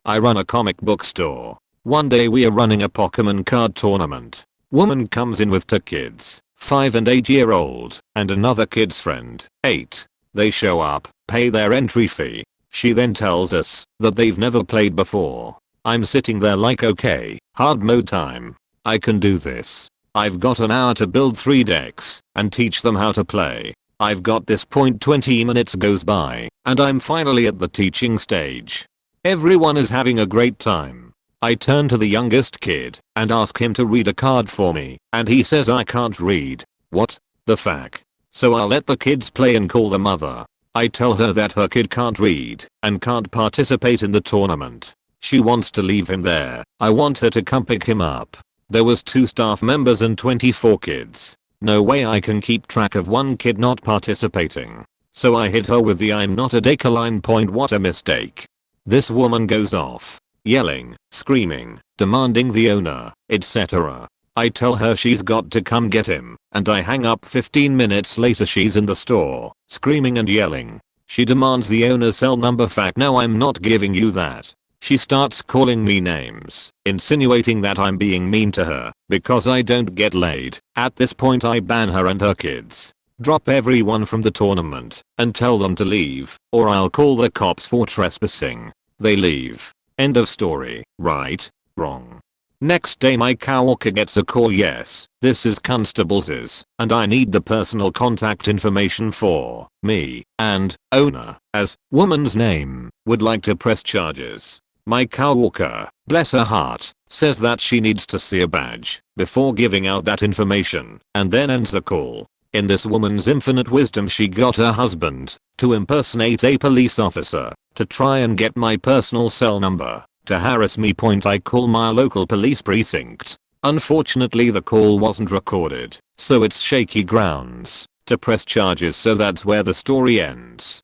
S1: I run a comic book store. One day we are running a Pokemon card tournament. Woman comes in with 2 kids, 5 and 8-year-old, and another kid's friend, 8. They show up, pay their entry fee. She then tells us that they've never played before. I'm sitting there like, okay, hard mode time. I can do this. I've got an hour to build 3 decks and teach them how to play. I've got this. 20 minutes goes by and I'm finally at the teaching stage. Everyone is having a great time. I turn to the youngest kid and ask him to read a card for me and he says I can't read. What the fuck? So I'll let the kids play and call the mother. I tell her that her kid can't read and can't participate in the tournament. She wants to leave him there. I want her to come pick him up. There was 2 staff members and 24 kids. No way I can keep track of one kid not participating. So I hit her with the I'm not a dick line. What a mistake. This woman goes off, yelling, screaming, demanding the owner, etc. I tell her she's got to come get him, and I hang up. 15 minutes later she's in the store, screaming and yelling. She demands the owner's cell number. Fact, no, I'm not giving you that. She starts calling me names, insinuating that I'm being mean to her because I don't get laid. At this point I ban her and her kids. Drop everyone from the tournament and tell them to leave or I'll call the cops for trespassing. They leave. End of story. Right? Wrong. Next day my coworker gets a call. Yes, this is Constable's and I need the personal contact information for me and owner, as woman's name, would like to press charges. My coworker, bless her heart, says that she needs to see a badge before giving out that information and then ends the call. In this woman's infinite wisdom she got her husband to impersonate a police officer to try and get my personal cell number to harass me. I call my local police precinct. Unfortunately the call wasn't recorded, so it's shaky grounds to press charges, so that's where the story ends.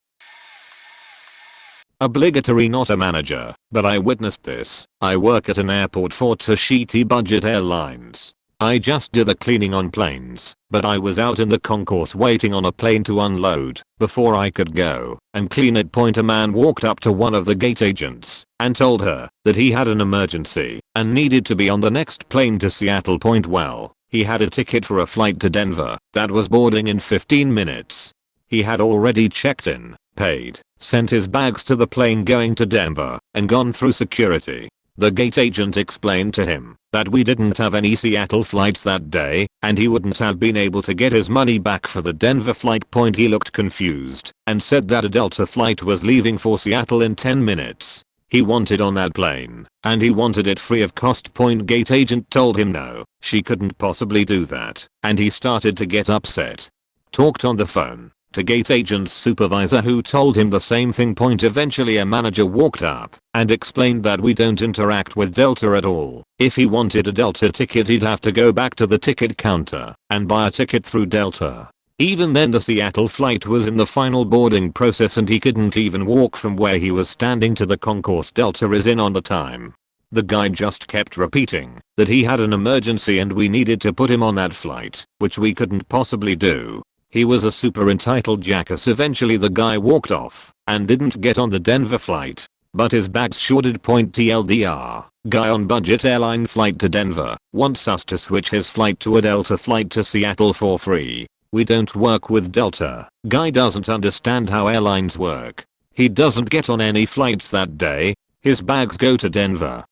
S1: Obligatory, not a manager, but I witnessed this. I work at an airport for Tahiti Budget Airlines. I just do the cleaning on planes, but I was out in the concourse waiting on a plane to unload. Before I could go and clean it, a man walked up to one of the gate agents and told her that he had an emergency and needed to be on the next plane to Seattle. Well, he had a ticket for a flight to Denver that was boarding in 15 minutes. He had already checked in, paid, sent his bags to the plane going to Denver, and gone through security. The gate agent explained to him that we didn't have any Seattle flights that day, and he wouldn't have been able to get his money back for the Denver flight. He looked confused and said that a Delta flight was leaving for Seattle in 10 minutes. He wanted on that plane, and he wanted it free of cost. Gate agent told him no, she couldn't possibly do that, and he started to get upset. Talked on the phone to gate agent's supervisor, who told him the same thing. Eventually a manager walked up and explained that we don't interact with Delta at all. If he wanted a Delta ticket, he'd have to go back to the ticket counter and buy a ticket through Delta. Even then, the Seattle flight was in the final boarding process and he couldn't even walk from where he was standing to the concourse. Delta is in on the time. The guy just kept repeating that he had an emergency and we needed to put him on that flight, which we couldn't possibly do. He was a super entitled jackass. Eventually the guy walked off and didn't get on the Denver flight, but his bags sure did. TLDR, guy on budget airline flight to Denver wants us to switch his flight to a Delta flight to Seattle for free. We don't work with Delta. Guy doesn't understand how airlines work. He doesn't get on any flights that day. His bags go to Denver.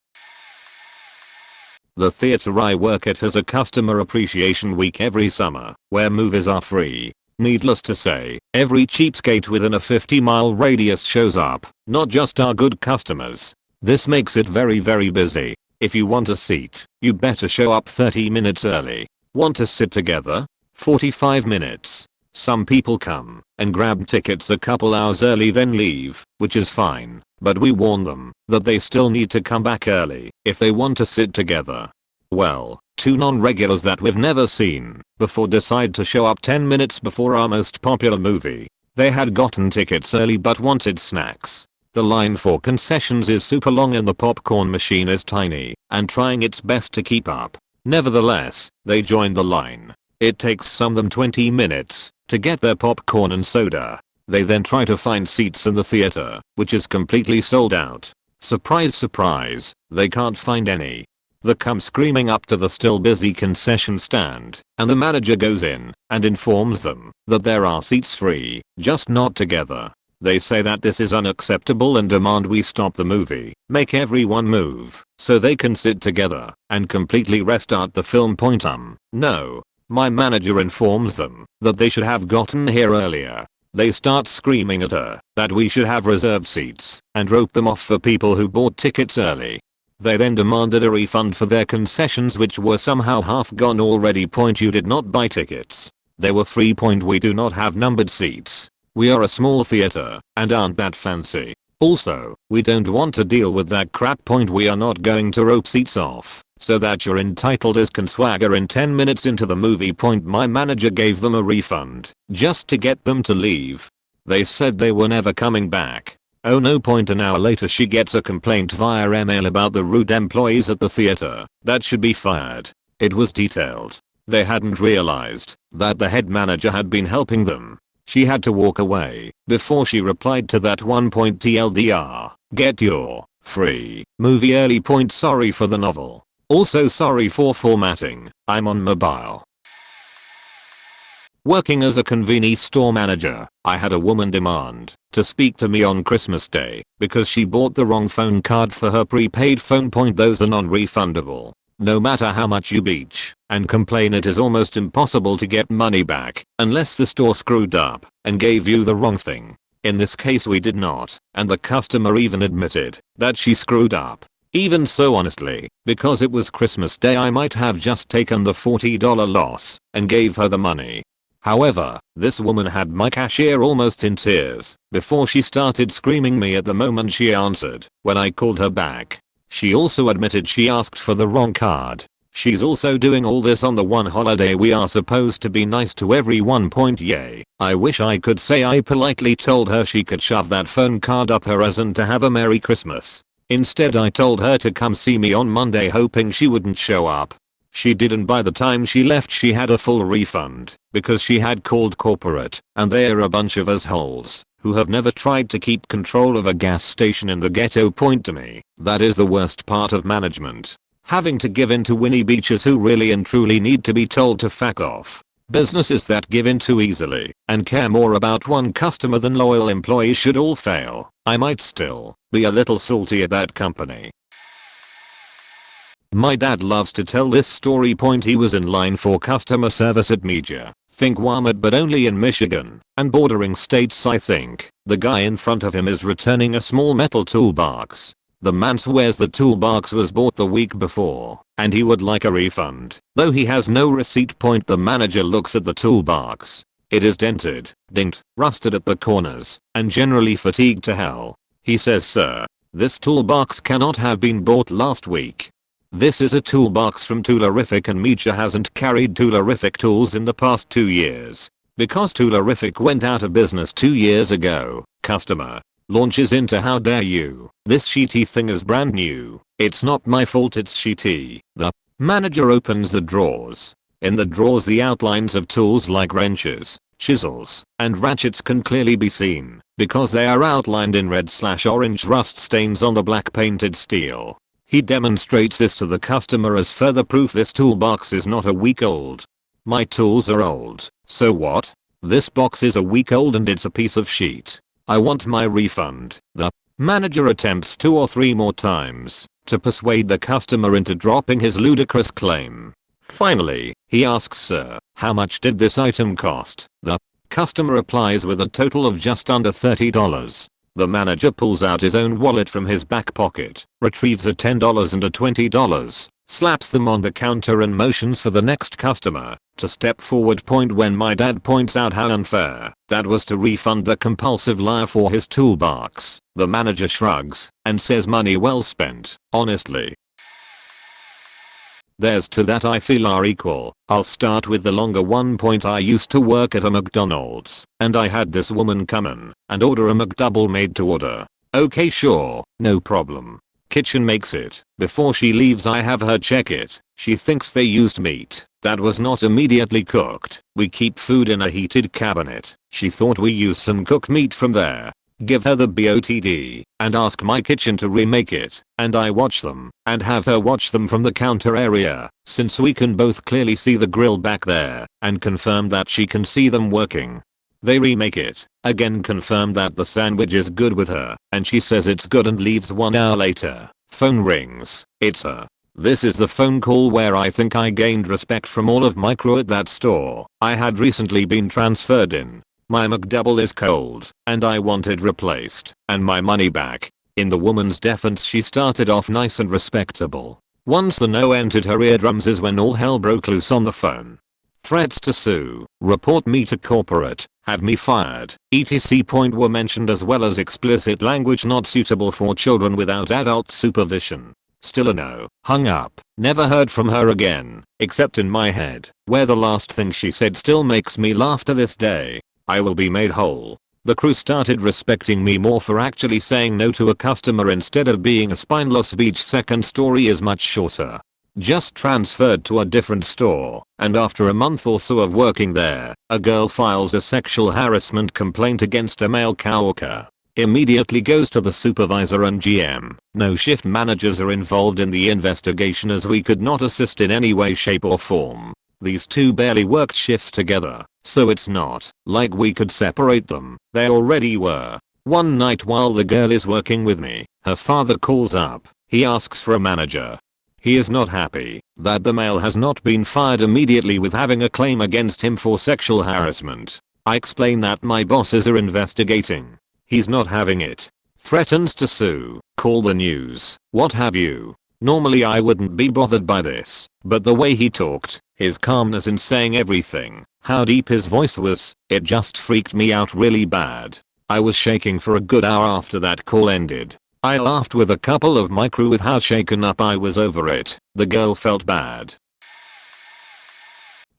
S1: The theater I work at has a customer appreciation week every summer, where movies are free. Needless to say, every cheapskate within a 50-mile radius shows up, not just our good customers. This makes it very busy. If you want a seat, you better show up 30 minutes early. Want to sit together? 45 minutes. Some people come and grab tickets a couple hours early then leave, which is fine, but we warn them that they still need to come back early if they want to sit together. Well, two non-regulars that we've never seen before decide to show up 10 minutes before our most popular movie. They had gotten tickets early but wanted snacks. The line for concessions is super long and the popcorn machine is tiny and trying its best to keep up. Nevertheless, they joined the line. It takes them 20 minutes to get their popcorn and soda. They then try to find seats in the theater, which is completely sold out. Surprise surprise, they can't find any. They come screaming up to the still busy concession stand, and the manager goes in and informs them that there are seats free, just not together. They say that this is unacceptable and demand we stop the movie, make everyone move, so they can sit together and completely restart the film. No. My manager informs them that they should have gotten here earlier. They start screaming at her that we should have reserved seats and rope them off for people who bought tickets early. They then demanded a refund for their concessions, which were somehow half gone already. You did not buy tickets. They were free. We do not have numbered seats. We are a small theater and aren't that fancy. Also, we don't want to deal with that crap. We are not going to rope seats off so that you're entitled as can swagger in 10 minutes into the movie. My manager gave them a refund just to get them to leave. They said they were never coming back. Oh no. An hour later she gets a complaint via email about the rude employees at the theater that should be fired. It was detailed. They hadn't realized that the head manager had been helping them. She had to walk away before she replied to that one. TLDR, get your free movie early. Sorry for the novel. Also sorry for formatting. I'm on mobile. Working as a convenience store manager, I had a woman demand to speak to me on Christmas Day because she bought the wrong phone card for her prepaid phone. Those are non-refundable. No matter how much you bitch and complain, it is almost impossible to get money back unless the store screwed up and gave you the wrong thing. In this case we did not, and the customer even admitted that she screwed up. Even so, honestly, because it was Christmas Day, I might have just taken the $40 loss and gave her the money. However, this woman had my cashier almost in tears before she started screaming me at the moment she answered when I called her back. She also admitted she asked for the wrong card. She's also doing all this on the one holiday we are supposed to be nice to everyone. Yay. I wish I could say I politely told her she could shove that phone card up her ass and to have a Merry Christmas. Instead I told her to come see me on Monday, hoping she wouldn't show up. She did, and by the time she left she had a full refund because she had called corporate, and they're a bunch of assholes who have never tried to keep control of a gas station in the ghetto. Point to me. That is the worst part of management. Having to give in to Winnie Beaches who really and truly need to be told to fuck off. Businesses that give in too easily and care more about one customer than loyal employees should all fail. I might still be a little salty at that company. My dad loves to tell this story. Point: he was in line for customer service at Media. Think Walmart, but only in Michigan and bordering states. I think the guy in front of him is returning a small metal toolbox. The man swears the toolbox was bought the week before and he would like a refund, though he has no receipt. Point: the manager looks at the toolbox. It is dented, dinged, rusted at the corners, and generally fatigued to hell. He says, "Sir, this toolbox cannot have been bought last week. This is a toolbox from Toolerific and Media hasn't carried Toolerific tools in the past 2 years. Because Toolerific went out of business 2 years ago." Customer launches into, "How dare you? This shitty thing is brand new. It's not my fault it's shitty." The manager opens the drawers. In the drawers the outlines of tools like wrenches, chisels, and ratchets can clearly be seen because they are outlined in red/orange rust stains on the black painted steel. He demonstrates this to the customer as further proof this toolbox is not a week old. "My tools are old, so what? This box is a week old and it's a piece of shit. I want my refund." The manager attempts 2 or 3 more times to persuade the customer into dropping his ludicrous claim. Finally, he asks, "Sir, how much did this item cost?" The customer replies with a total of just under $30. The manager pulls out his own wallet from his back pocket, retrieves a $10 and a $20, slaps them on the counter and motions for the next customer to step forward. Point: when my dad points out how unfair that was to refund the compulsive liar for his toolbox, the manager shrugs and says, "Money well spent, honestly." There's two that I feel are equal. I'll start with the longer one. Point: I used to work at a McDonald's and I had this woman come in and order a McDouble made to order. Okay, sure, no problem. Kitchen makes it. Before she leaves I have her check it. She thinks they used meat that was not immediately cooked. We keep food in a heated cabinet. She thought we used some cooked meat from there. Give her the BOTD and ask my kitchen to remake it, and I watch them and have her watch them from the counter area since we can both clearly see the grill back there, and confirm that she can see them working. They remake it, again confirm that the sandwich is good with her, and she says it's good and leaves. 1 hour later, phone rings. It's her. This is the phone call where I think I gained respect from all of my crew at that store. I had recently been transferred in. My McDouble is cold and I want it replaced and my money back. In the woman's defense, she started off nice and respectable. Once the no entered her eardrums is when all hell broke loose on the phone. Threats to sue, report me to corporate, have me fired, etc. Point were mentioned, as well as explicit language not suitable for children without adult supervision. Still a no. Hung up. Never heard from her again, except in my head, where the last thing she said still makes me laugh to this day. I will be made whole. The crew started respecting me more for actually saying no to a customer instead of being a spineless beach. Second story is much shorter. Just transferred to a different store, and after a month or so of working there, a girl files a sexual harassment complaint against a male coworker. Immediately goes to the supervisor and GM. No shift managers are involved in the investigation as we could not assist in any way, shape or form. These two barely worked shifts together, so it's not like we could separate them. They already were. One night while the girl is working with me, her father calls up. He asks for a manager. He is not happy that the male has not been fired immediately with having a claim against him for sexual harassment. I explain that my bosses are investigating. He's not having it. Threatens to sue, call the news, what have you. Normally I wouldn't be bothered by this, but the way he talked, his calmness in saying everything, how deep his voice was, it just freaked me out really bad. I was shaking for a good hour after that call ended. I laughed with a couple of my crew with how shaken up I was over it. The girl felt bad.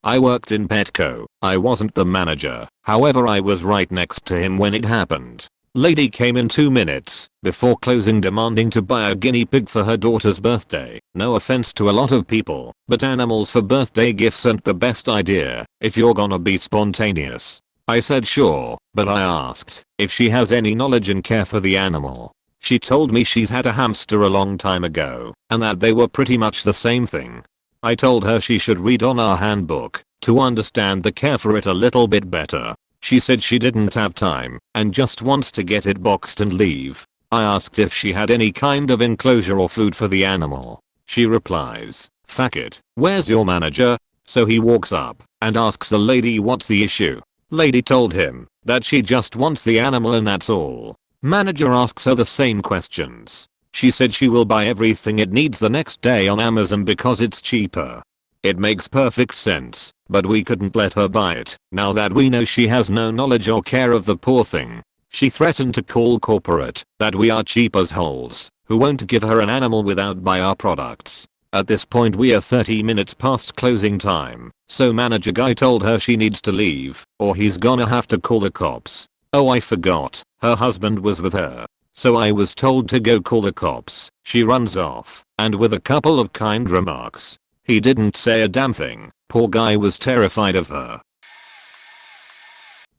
S1: I worked in Petco. I wasn't the manager, however I was right next to him when it happened. Lady came in 2 minutes before closing, demanding to buy a guinea pig for her daughter's birthday. No offense to a lot of people, but animals for birthday gifts aren't the best idea if you're gonna be spontaneous. I said sure, but I asked if she has any knowledge and care for the animal. She told me she's had a hamster a long time ago and that they were pretty much the same thing. I told her she should read on our handbook to understand the care for it a little bit better. She said she didn't have time and just wants to get it boxed and leave. I asked if she had any kind of enclosure or food for the animal. She replies, "Fuck it, where's your manager?" So he walks up and asks the lady what's the issue. Lady told him that she just wants the animal and that's all. Manager asks her the same questions. She said she will buy everything it needs the next day on Amazon because it's cheaper. It makes perfect sense, but we couldn't let her buy it now that we know she has no knowledge or care of the poor thing. She threatened to call corporate that we are cheap as holes who won't give her an animal without buy our products. At this point we are 30 minutes past closing time, so manager guy told her she needs to leave or he's gonna have to call the cops. Oh, I forgot, her husband was with her. So I was told to go call the cops. She runs off and with a couple of kind remarks. He didn't say a damn thing. Poor guy was terrified of her.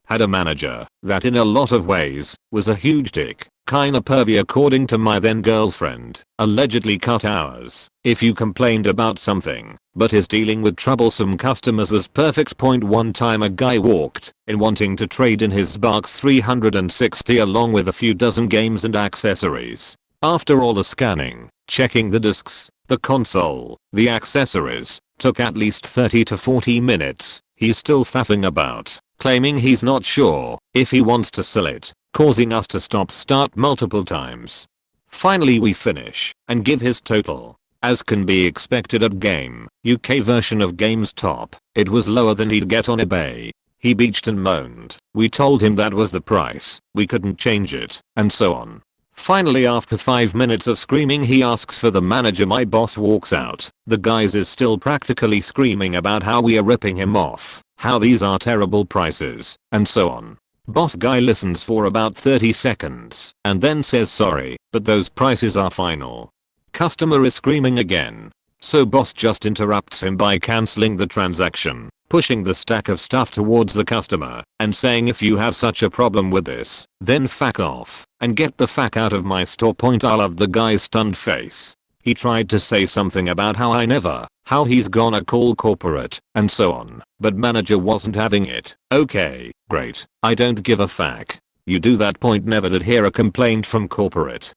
S1: Had a manager that in a lot of ways was a huge dick. Kinda pervy according to my then girlfriend. Allegedly cut hours if you complained about something, but his dealing with troublesome customers was perfect. One time a guy walked in wanting to trade in his Xbox 360 along with a few dozen games and accessories. After all the scanning, checking the discs, the console, the accessories, took at least 30 to 40 minutes. He's still faffing about, claiming he's not sure if he wants to sell it, causing us to start multiple times. Finally we finish and give his total. As can be expected at Game UK version of GameStop, it was lower than he'd get on eBay. He beached and moaned. We told him that was the price, we couldn't change it, and so on. Finally after 5 minutes of screaming he asks for the manager. My boss walks out. The guys is still practically screaming about how we are ripping him off, how these are terrible prices, and so on. Boss guy listens for about 30 seconds and then says sorry, but those prices are final. Customer is screaming again. So boss just interrupts him by cancelling the transaction, pushing the stack of stuff towards the customer and saying if you have such a problem with this, then fuck off and get the fuck out of my store. I love the guy's stunned face. He tried to say something about how he's gonna call corporate and so on, but manager wasn't having it. Okay, great, I don't give a fuck. You do that. Never did hear a complaint from corporate.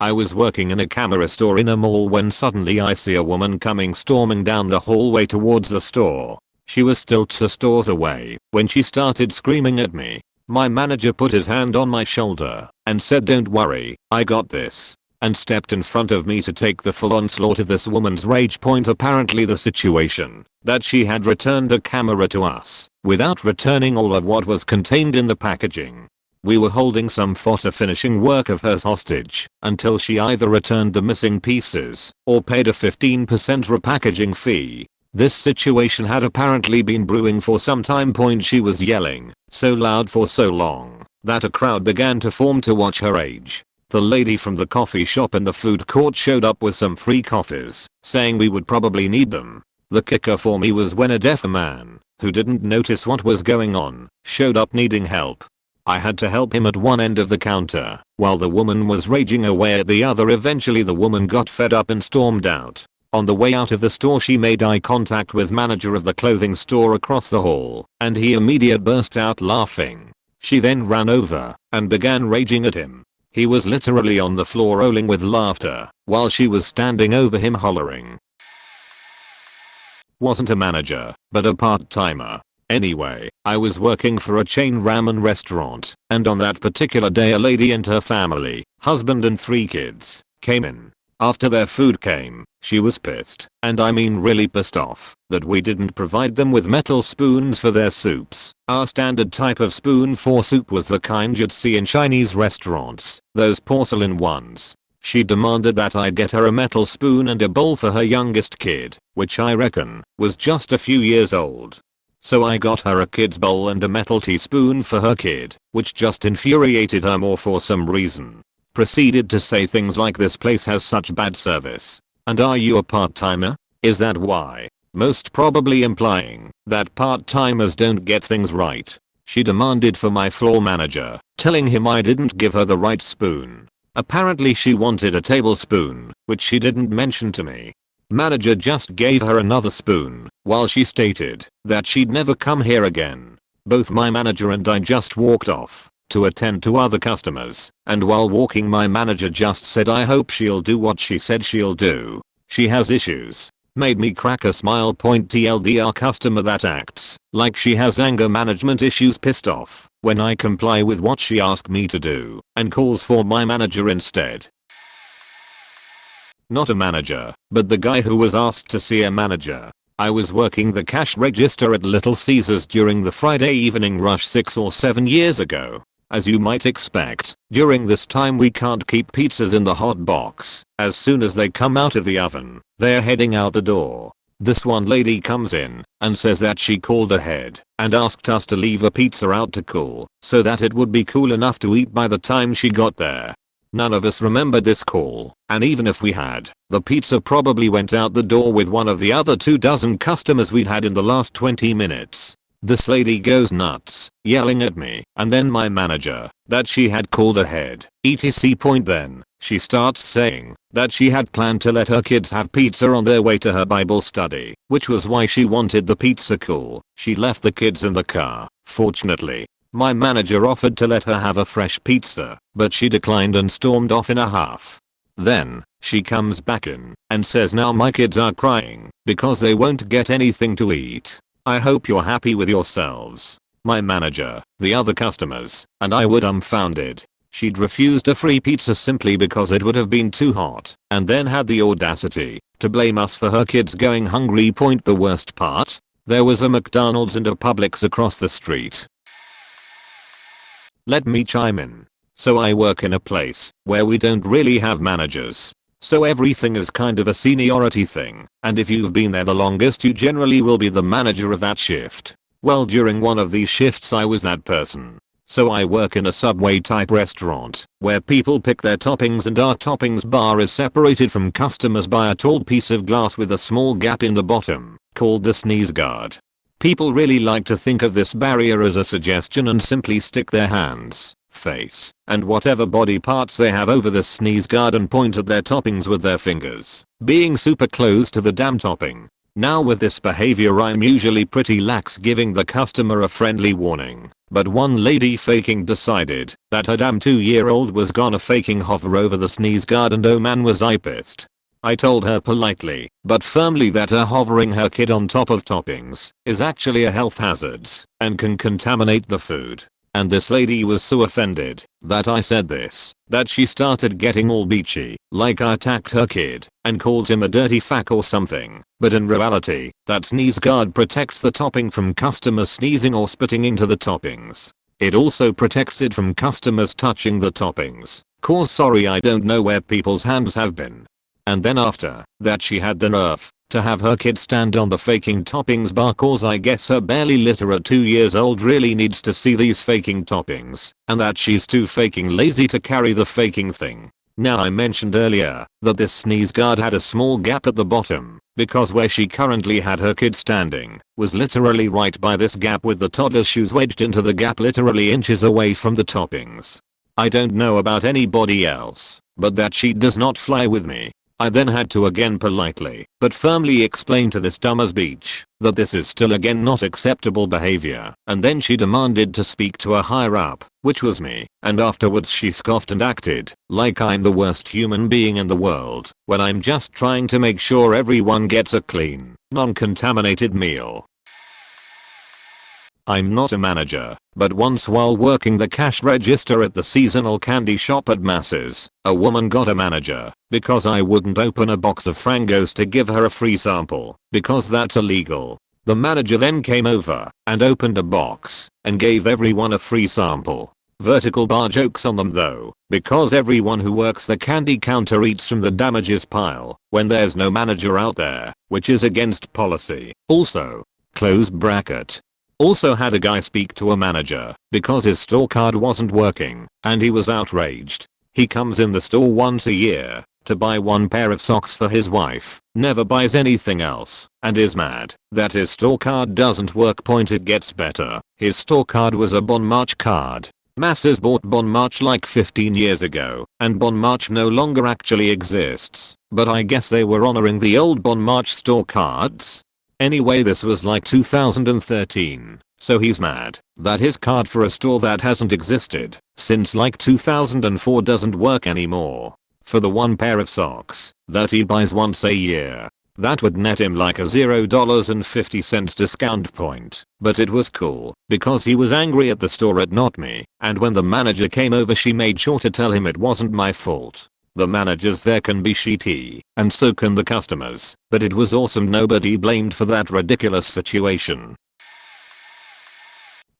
S1: I was working in a camera store in a mall when suddenly I see a woman coming storming down the hallway towards the store. She was still 2 stores away when she started screaming at me. My manager put his hand on my shoulder and said, "Don't worry, I got this," and stepped in front of me to take the full onslaught of this woman's rage. Apparently the situation that she had returned a camera to us without returning all of what was contained in the packaging. We were holding some photo finishing work of hers hostage until she either returned the missing pieces or paid a 15% repackaging fee. This situation had apparently been brewing for some time. She was yelling so loud for so long that a crowd began to form to watch her rage. The lady from the coffee shop in the food court showed up with some free coffees, saying we would probably need them. The kicker for me was when a deaf man, who didn't notice what was going on, showed up needing help. I had to help him at one end of the counter while the woman was raging away at the other. Eventually the woman got fed up and stormed out. On the way out of the store she made eye contact with manager of the clothing store across the hall and he immediately burst out laughing. She then ran over and began raging at him. He was literally on the floor rolling with laughter while she was standing over him hollering. Wasn't a manager, but a part-timer. Anyway, I was working for a chain ramen restaurant, and on that particular day a lady and her family, husband and 3 kids, came in. After their food came, she was pissed, and I mean really pissed off, that we didn't provide them with metal spoons for their soups. Our standard type of spoon for soup was the kind you'd see in Chinese restaurants, those porcelain ones. She demanded that I get her a metal spoon and a bowl for her youngest kid, which I reckon was just a few years old. So I got her a kid's bowl and a metal teaspoon for her kid, which just infuriated her more for some reason. Proceeded to say things like, "This place has such bad service. And are you a part-timer? Is that why?" Most probably implying that part-timers don't get things right. She demanded for my floor manager, telling him I didn't give her the right spoon. Apparently she wanted a tablespoon, which she didn't mention to me. Manager just gave her another spoon, while she stated that she'd never come here again. Both my manager and I just walked off to attend to other customers, and while walking my manager just said, "I hope she'll do what she said she'll do. She has issues." Made me crack a smile. TLDR, customer that acts like she has anger management issues pissed off when I comply with what she asked me to do and calls for my manager instead. Not a manager, but the guy who was asked to see a manager. I was working the cash register at Little Caesars during the Friday evening rush 6 or 7 years ago. As you might expect, during this time we can't keep pizzas in the hot box. As soon as they come out of the oven, they're heading out the door. This one lady comes in and says that she called ahead and asked us to leave a pizza out to cool so that it would be cool enough to eat by the time she got there. None of us remembered this call, and even if we had, the pizza probably went out the door with one of the other 24 customers we'd had in the last 20 minutes. This lady goes nuts, yelling at me and then my manager that she had called ahead, etc. Then she starts saying that she had planned to let her kids have pizza on their way to her Bible study, which was why she wanted the pizza cool. She left the kids in the car. Fortunately, my manager offered to let her have a fresh pizza, but she declined and stormed off in a huff. Then she comes back in and says, "Now my kids are crying because they won't get anything to eat. I hope you're happy with yourselves." My manager, the other customers, and I were dumbfounded. She'd refused a free pizza simply because it would have been too hot, and then had the audacity to blame us for her kids going hungry. The worst part? There was a McDonald's and a Publix across the street. Let me chime in. So I work in a place where we don't really have managers. So everything is kind of a seniority thing, and if you've been there the longest you generally will be the manager of that shift. Well, during one of these shifts I was that person. So I work in a Subway type restaurant where people pick their toppings and our toppings bar is separated from customers by a tall piece of glass with a small gap in the bottom, called the sneeze guard. People really like to think of this barrier as a suggestion and simply stick their hands, face, and whatever body parts they have over the sneeze guard and point at their toppings with their fingers, being super close to the damn topping. Now with this behavior I'm usually pretty lax, giving the customer a friendly warning, but one lady faking decided that her damn 2-year-old was gonna faking hover over the sneeze guard, and oh man was I pissed. I told her politely but firmly that her hovering her kid on top of toppings is actually a health hazard and can contaminate the food. And this lady was so offended that I said this that she started getting all beachy, like I attacked her kid and called him a dirty fuck or something. But in reality, that sneeze guard protects the topping from customers sneezing or spitting into the toppings. It also protects it from customers touching the toppings. Cause sorry I don't know where people's hands have been. And then after that she had the nerve to have her kid stand on the faking toppings bar, cause I guess her barely literate 2 years old really needs to see these faking toppings and that she's too faking lazy to carry the faking thing. Now I mentioned earlier that this sneeze guard had a small gap at the bottom because where she currently had her kid standing was literally right by this gap, with the toddler's shoes wedged into the gap literally inches away from the toppings. I don't know about anybody else, but that sheet does not fly with me. I then had to again politely but firmly explain to this dumbass beach that this is still again not acceptable behavior, and then she demanded to speak to a higher up, which was me, and afterwards she scoffed and acted like I'm the worst human being in the world when I'm just trying to make sure everyone gets a clean, non-contaminated meal. I'm not a manager, but once while working the cash register at the seasonal candy shop at Masses, a woman got a manager because I wouldn't open a box of Frangos to give her a free sample because that's illegal. The manager then came over and opened a box and gave everyone a free sample. Vertical bar jokes on them though, because everyone who works the candy counter eats from the damages pile when there's no manager out there, which is against policy. Also, close bracket. Also had a guy speak to a manager because his store card wasn't working and he was outraged. He comes in the store once a year to buy one pair of socks for his wife, never buys anything else, and is mad that his store card doesn't work. It gets better. His store card was a Bon March card. Masses bought Bon March like 15 years ago, and Bon March no longer actually exists, but I guess they were honoring the old Bon March store cards. Anyway, this was like 2013, so he's mad that his card for a store that hasn't existed since like 2004 doesn't work anymore. For the one pair of socks that he buys once a year, that would net him like a $0.50 discount point, but it was cool because he was angry at the store and not me, and when the manager came over she made sure to tell him it wasn't my fault. The managers there can be shitty, and so can the customers, but it was awesome nobody blamed for that ridiculous situation.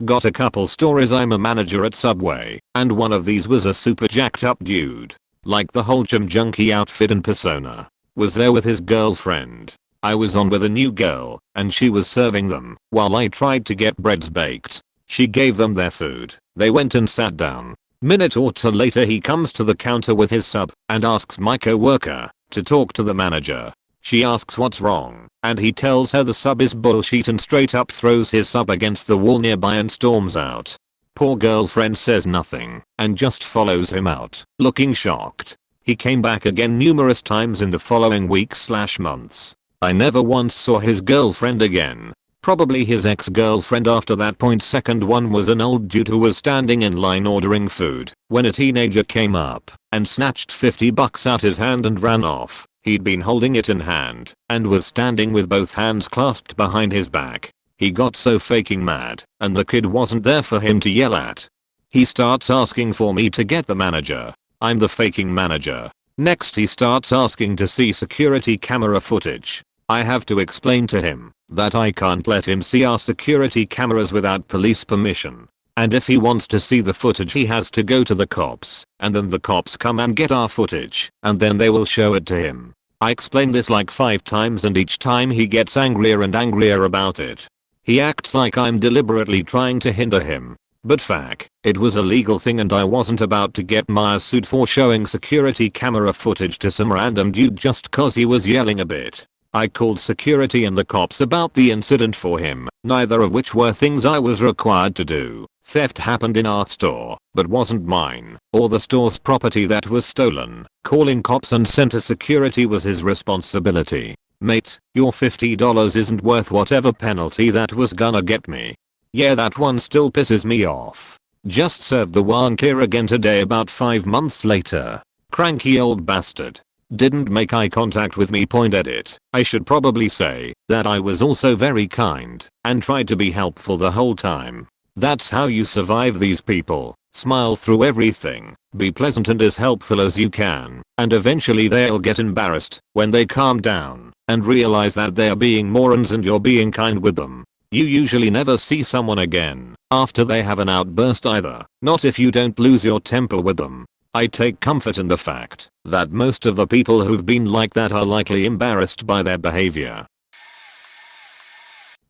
S1: Got a couple stories. I'm a manager at Subway, and one of these was a super jacked up dude, like the whole gym junkie outfit and persona, was there with his girlfriend. I was on with a new girl, and she was serving them while I tried to get breads baked. She gave them their food. They went and sat down. Minute or two later he comes to the counter with his sub and asks my coworker to talk to the manager. She asks what's wrong, and he tells her the sub is bullshit and straight up throws his sub against the wall nearby and storms out. Poor girlfriend says nothing and just follows him out, looking shocked. He came back again numerous times in the following weeks/months. I never once saw his girlfriend again. Probably his ex-girlfriend after that point. Second one was an old dude who was standing in line ordering food when a teenager came up and snatched $50 out his hand and ran off. He'd been holding it in hand and was standing with both hands clasped behind his back. He got so fucking mad, and the kid wasn't there for him to yell at. He starts asking for me to get the manager. I'm the faking manager. Next he starts asking to see security camera footage. I have to explain to him that I can't let him see our security cameras without police permission. And if he wants to see the footage he has to go to the cops, and then the cops come and get our footage, and then they will show it to him. I explain this like 5 times and each time he gets angrier and angrier about it. He acts like I'm deliberately trying to hinder him. But fuck, it was a legal thing and I wasn't about to get my ass sued for showing security camera footage to some random dude just cause he was yelling a bit. I called security and the cops about the incident for him, neither of which were things I was required to do. Theft happened in our store, but wasn't mine, or the store's property that was stolen. Calling cops and center security was his responsibility. Mate, your $50 isn't worth whatever penalty that was gonna get me. Yeah, that one still pisses me off. Just served the one here again today about 5 months later. Cranky old bastard. Didn't make eye contact with me. Edit. I should probably say that I was also very kind and tried to be helpful the whole time. That's how you survive these people. Smile through everything, be pleasant and as helpful as you can, and eventually they'll get embarrassed when they calm down and realize that they're being morons and you're being kind with them. You usually never see someone again after they have an outburst either, not if you don't lose your temper with them. I take comfort in the fact that most of the people who've been like that are likely embarrassed by their behavior.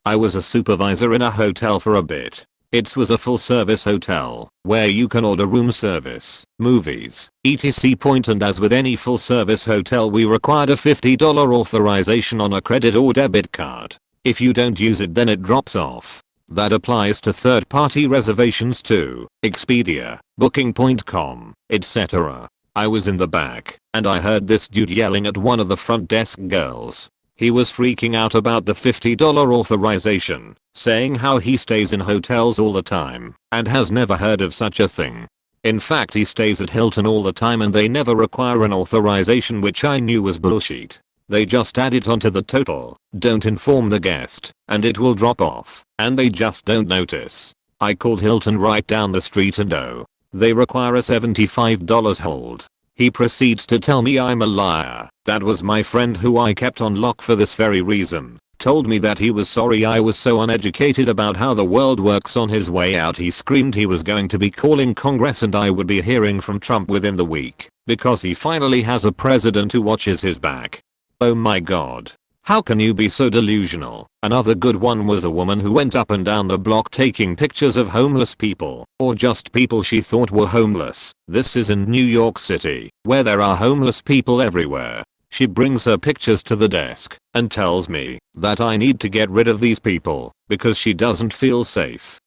S1: I was a supervisor in a hotel for a bit. It was a full service hotel where you can order room service, movies, etc. And as with any full service hotel we required a $50 authorization on a credit or debit card. If you don't use it then it drops off. That applies to third-party reservations too, Expedia, Booking.com, etc. I was in the back, and I heard this dude yelling at one of the front desk girls. He was freaking out about the $50 authorization, saying how he stays in hotels all the time, and has never heard of such a thing. In fact he stays at Hilton all the time and they never require an authorization, which I knew was bullshit. They just add it onto the total, don't inform the guest, and it will drop off, and they just don't notice. I called Hilton right down the street and oh, they require a $75 hold. He proceeds to tell me I'm a liar. That was my friend who I kept on lock for this very reason. Told me that he was sorry I was so uneducated about how the world works. On his way out he screamed he was going to be calling Congress and I would be hearing from Trump within the week, because he finally has a president who watches his back. Oh my god. How can you be so delusional? Another good one was a woman who went up and down the block taking pictures of homeless people, or just people she thought were homeless. This is in New York City, where there are homeless people everywhere. She brings her pictures to the desk and tells me that I need to get rid of these people because she doesn't feel safe.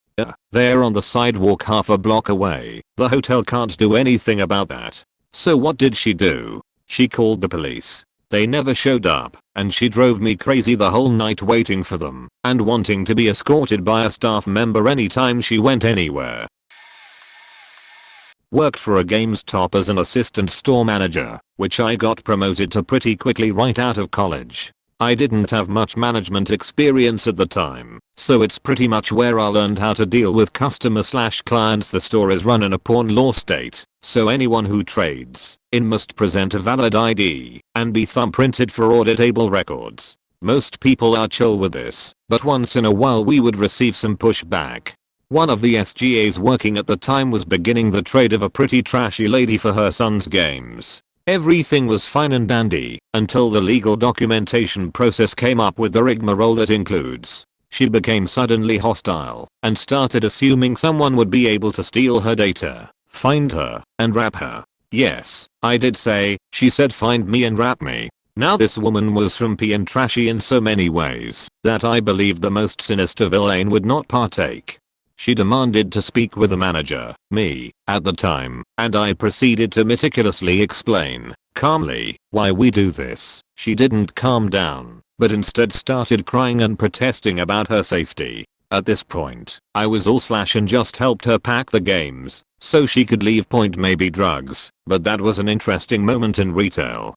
S1: They're on the sidewalk half a block away. The hotel can't do anything about that. So what did she do? She called the police. They never showed up, and she drove me crazy the whole night waiting for them and wanting to be escorted by a staff member anytime she went anywhere. Worked for a GameStop as an assistant store manager, which I got promoted to pretty quickly right out of college. I didn't have much management experience at the time, so it's pretty much where I learned how to deal with customer/clients. The store is run in a pawn law state, so anyone who trades in must present a valid ID and be thumbprinted for auditable records. Most people are chill with this, but once in a while we would receive some pushback. One of the SGAs working at the time was beginning the trade of a pretty trashy lady for her son's games. Everything was fine and dandy until the legal documentation process came up with the rigmarole it includes. She became suddenly hostile and started assuming someone would be able to steal her data, find her, and rap her. Yes, I did say, she said find me and rap me. Now this woman was frumpy and trashy in so many ways that I believed the most sinister villain would not partake. She demanded to speak with the manager, me, at the time, and I proceeded to meticulously explain, calmly, why we do this. She didn't calm down, but instead started crying and protesting about her safety. At this point, I was all slash and just helped her pack the games, so she could leave. Point maybe drugs, but that was an interesting moment in retail.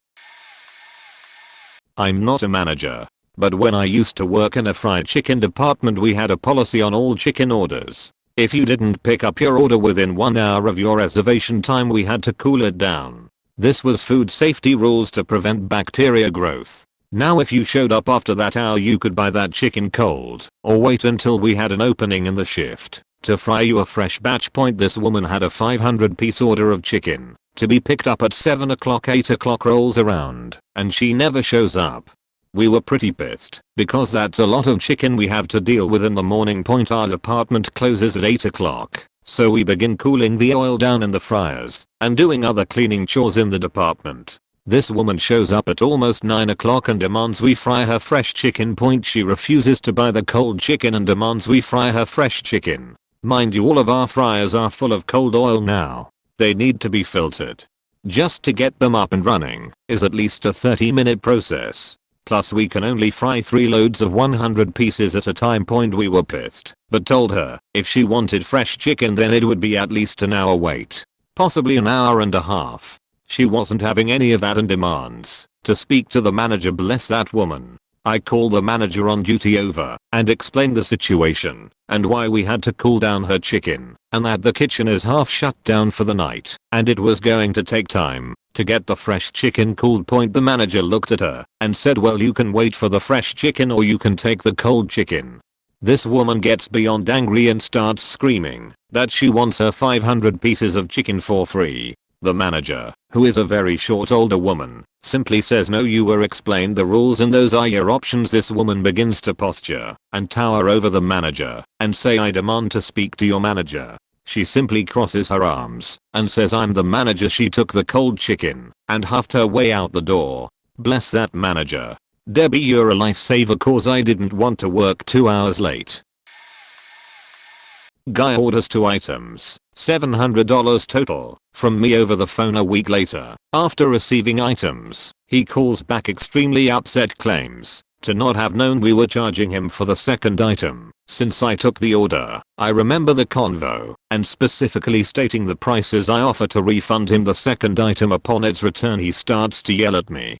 S1: I'm not a manager. But when I used to work in a fried chicken department we had a policy on all chicken orders. If you didn't pick up your order within 1 hour of your reservation time we had to cool it down. This was food safety rules to prevent bacteria growth. Now if you showed up after that hour you could buy that chicken cold or wait until we had an opening in the shift to fry you a fresh batch. Point this woman had a 500 piece order of chicken to be picked up at 7 o'clock. 8 o'clock rolls around and she never shows up. We were pretty pissed because that's a lot of chicken we have to deal with in the morning. Point our department closes at 8 o'clock, so we begin cooling the oil down in the fryers and doing other cleaning chores in the department. This woman shows up at almost 9 o'clock and demands we fry her fresh chicken. Point she refuses to buy the cold chicken and demands we fry her fresh chicken. Mind you, all of our fryers are full of cold oil now. They need to be filtered. Just to get them up and running is at least a 30-minute process. Plus we can only fry 3 loads of 100 pieces at a time. Point we were pissed, but told her if she wanted fresh chicken then it would be at least an hour wait. Possibly an hour and a half. She wasn't having any of that and demands to speak to the manager. Bless that woman. I called the manager on duty over and explained the situation and why we had to cool down her chicken and that the kitchen is half shut down for the night and it was going to take time to get the fresh chicken cooled. Point the manager looked at her and said, well, you can wait for the fresh chicken or you can take the cold chicken. This woman gets beyond angry and starts screaming that she wants her 500 pieces of chicken for free. The manager, who is a very short older woman, simply says no, you were explained the rules and those are your options. This woman begins to posture and tower over the manager and say, I demand to speak to your manager. She simply crosses her arms and says, I'm the manager. She took the cold chicken and huffed her way out the door. Bless that manager. Debbie, you're a lifesaver cause I didn't want to work 2 hours late. Guy orders 2 items, $700 total, from me over the phone. A week later, after receiving items, he calls back extremely upset, claims to not have known we were charging him for the second item since I took the order. I remember the convo and specifically stating the prices. I offer to refund him the second item. Upon its return he starts to yell at me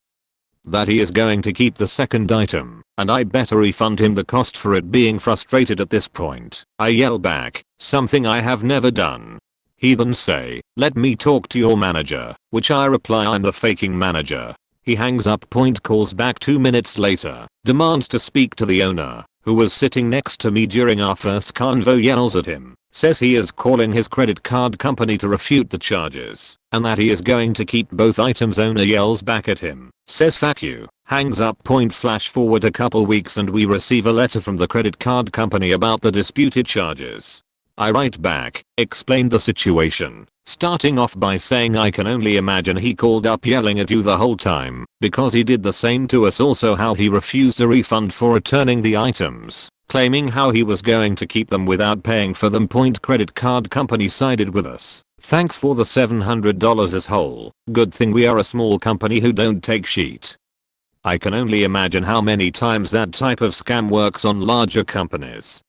S1: that he is going to keep the second item and I better refund him the cost for it. Being frustrated at this point, I yell back, something I have never done. He then say, let me talk to your manager, which I reply, I'm the faking manager. He hangs up. Point calls back 2 minutes later, demands to speak to the owner, who was sitting next to me during our first convo. Yells at him, says he is calling his credit card company to refute the charges and that he is going to keep both items. Owner yells back at him, says fuck you, Hangs up. Point flash forward a couple weeks and we receive a letter from the credit card company about the disputed charges. I write back, explained the situation, starting off by saying I can only imagine he called up yelling at you the whole time because he did the same to us. Also how he refused a refund for returning the items, claiming how he was going to keep them without paying for them. Point credit card company sided with us. Thanks for the $700 as whole. Good thing we are a small company who don't take shit. I can only imagine how many times that type of scam works on larger companies.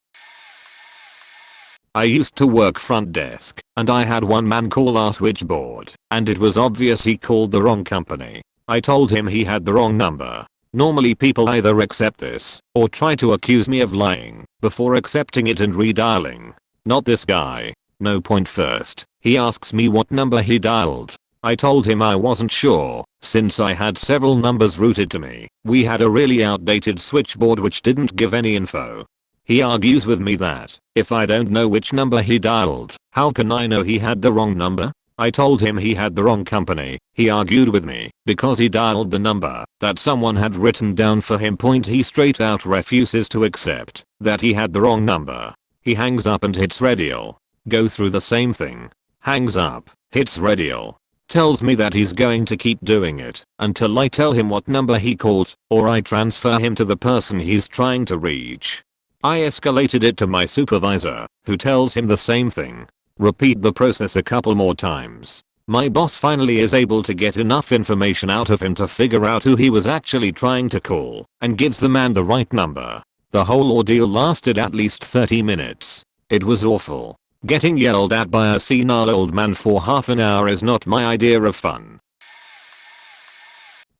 S1: I used to work front desk, and I had one man call our switchboard, and it was obvious he called the wrong company. I told him he had the wrong number. Normally people either accept this, or try to accuse me of lying, before accepting it and redialing. Not this guy. No. Point first, he asks me what number he dialed. I told him I wasn't sure, since I had several numbers routed to me. We had a really outdated switchboard which didn't give any info. He argues with me that, if I don't know which number he dialed, how can I know he had the wrong number? I told him he had the wrong company. He argued with me, because he dialed the number that someone had written down for him. Point he straight out refuses to accept that he had the wrong number. He hangs up and hits redial. Go through the same thing. Hangs up, hits redial. Tells me that he's going to keep doing it until I tell him what number he called, or I transfer him to the person he's trying to reach. I escalated it to my supervisor, who tells him the same thing. Repeat the process a couple more times. My boss finally is able to get enough information out of him to figure out who he was actually trying to call, and gives the man the right number. The whole ordeal lasted at least 30 minutes. It was awful. Getting yelled at by a senile old man for half an hour is not my idea of fun.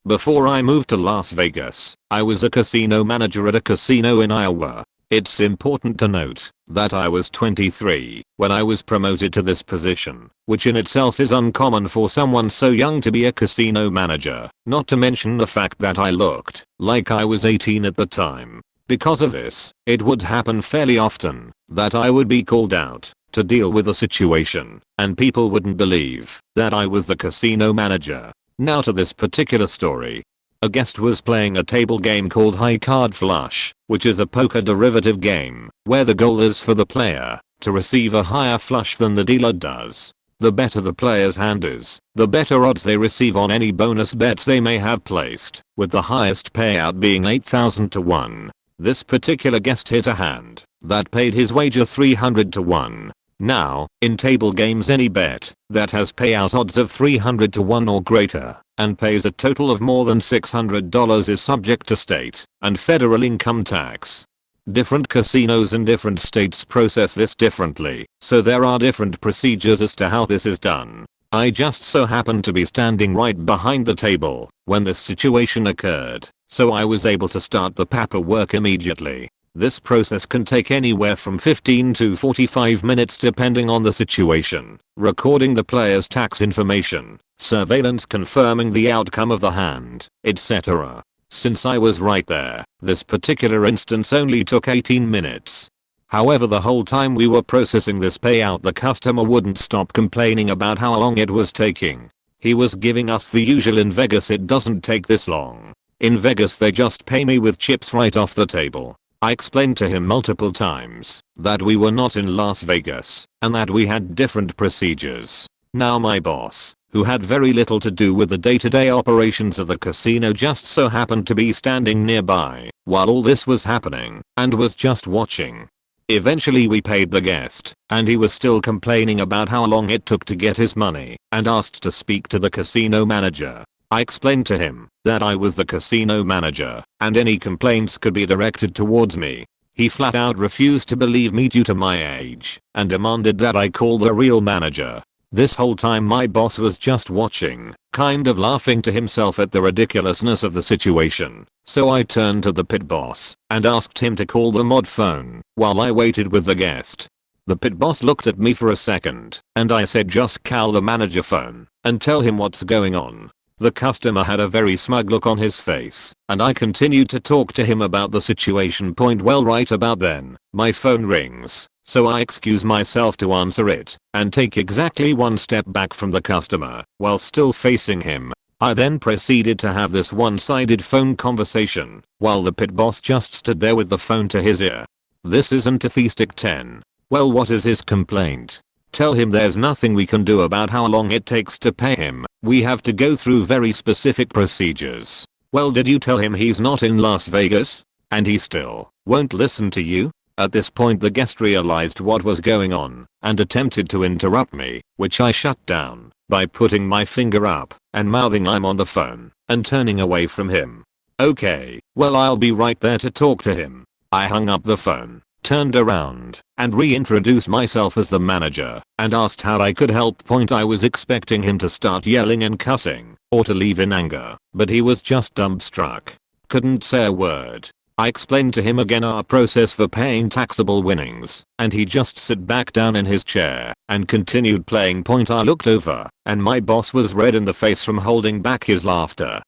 S1: Before I moved to Las Vegas, I was a casino manager at a casino in Iowa. It's important to note that I was 23 when I was promoted to this position, which in itself is uncommon for someone so young to be a casino manager, not to mention the fact that I looked like I was 18 at the time. Because of this, it would happen fairly often that I would be called out to deal with a situation, and people wouldn't believe that I was the casino manager. Now to this particular story. A guest was playing a table game called High Card Flush, which is a poker derivative game, where the goal is for the player to receive a higher flush than the dealer does. The better the player's hand is, the better odds they receive on any bonus bets they may have placed, with the highest payout being 8,000 to 1. This particular guest hit a hand that paid his wager 300 to 1. Now, in table games any bet that has payout odds of 300 to 1 or greater and pays a total of more than $600 is subject to state and federal income tax. Different casinos in different states process this differently, so there are different procedures as to how this is done. I just so happened to be standing right behind the table when this situation occurred, so I was able to start the paperwork immediately. This process can take anywhere from 15 to 45 minutes depending on the situation. Recording the player's tax information, surveillance confirming the outcome of the hand, etc. Since I was right there, this particular instance only took 18 minutes. However, the whole time we were processing this payout, the customer wouldn't stop complaining about how long it was taking. He was giving us the usual "in Vegas it doesn't take this long. In Vegas they just pay me with chips right off the table." I explained to him multiple times that we were not in Las Vegas and that we had different procedures. Now my boss, who had very little to do with the day-to-day operations of the casino, just so happened to be standing nearby while all this was happening and was just watching. Eventually we paid the guest, and he was still complaining about how long it took to get his money and asked to speak to the casino manager. I explained to him that I was the casino manager and any complaints could be directed towards me. He flat out refused to believe me due to my age and demanded that I call the real manager. This whole time my boss was just watching, kind of laughing to himself at the ridiculousness of the situation. So I turned to the pit boss and asked him to call the mod phone while I waited with the guest. The pit boss looked at me for a second and I said, "Just call the manager phone and tell him what's going on." The customer had a very smug look on his face, and I continued to talk to him about the situation. Well, right about then, my phone rings, so I excuse myself to answer it, and take exactly one step back from the customer, while still facing him. I then proceeded to have this one-sided phone conversation, while the pit boss just stood there with the phone to his ear. This isn't a theistic 10. Well, what is his complaint? Tell him there's nothing we can do about how long it takes to pay him. We have to go through very specific procedures. Well, did you tell him he's not in Las Vegas? And he still won't listen to you? At this point the guest realized what was going on and attempted to interrupt me, which I shut down by putting my finger up and mouthing I'm on the phone and turning away from him. Okay, well, I'll be right there to talk to him. I hung up the phone, turned around and reintroduced myself as the manager and asked how I could help. I was expecting him to start yelling and cussing or to leave in anger, but he was just dumbstruck. Couldn't say a word. I explained to him again our process for paying taxable winnings, and he just sat back down in his chair and continued playing. I looked over and my boss was red in the face from holding back his laughter.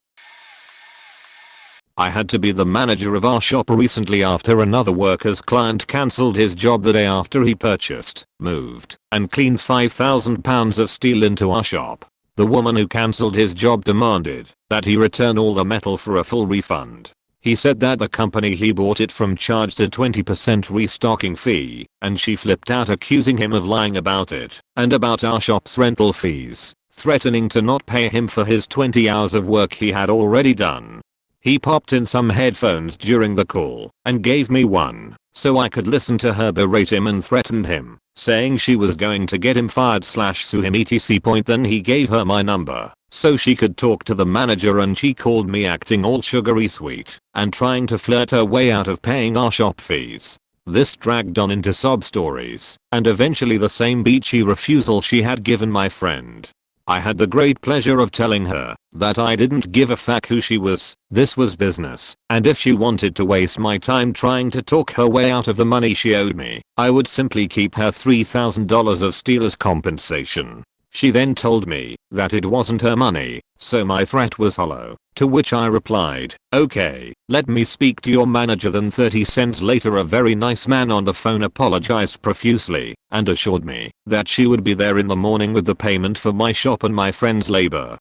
S1: I had to be the manager of our shop recently after another worker's client cancelled his job the day after he purchased, moved, and cleaned 5,000 pounds of steel into our shop. The woman who cancelled his job demanded that he return all the metal for a full refund. He said that the company he bought it from charged a 20% restocking fee, and she flipped out, accusing him of lying about it and about our shop's rental fees, threatening to not pay him for his 20 hours of work he had already done. He popped in some headphones during the call and gave me one so I could listen to her berate him and threaten him, saying she was going to get him fired / sue him etc. Then he gave her my number so she could talk to the manager, and she called me acting all sugary sweet and trying to flirt her way out of paying our shop fees. This dragged on into sob stories and eventually the same beachy refusal she had given my friend. I had the great pleasure of telling her that I didn't give a fuck who she was. This was business, and if she wanted to waste my time trying to talk her way out of the money she owed me, I would simply keep her $3,000 of steel as compensation. She then told me that it wasn't her money, so my threat was hollow, to which I replied, okay, let me speak to your manager. Then 30 cents later a very nice man on the phone apologized profusely and assured me that she would be there in the morning with the payment for my shop and my friend's labor.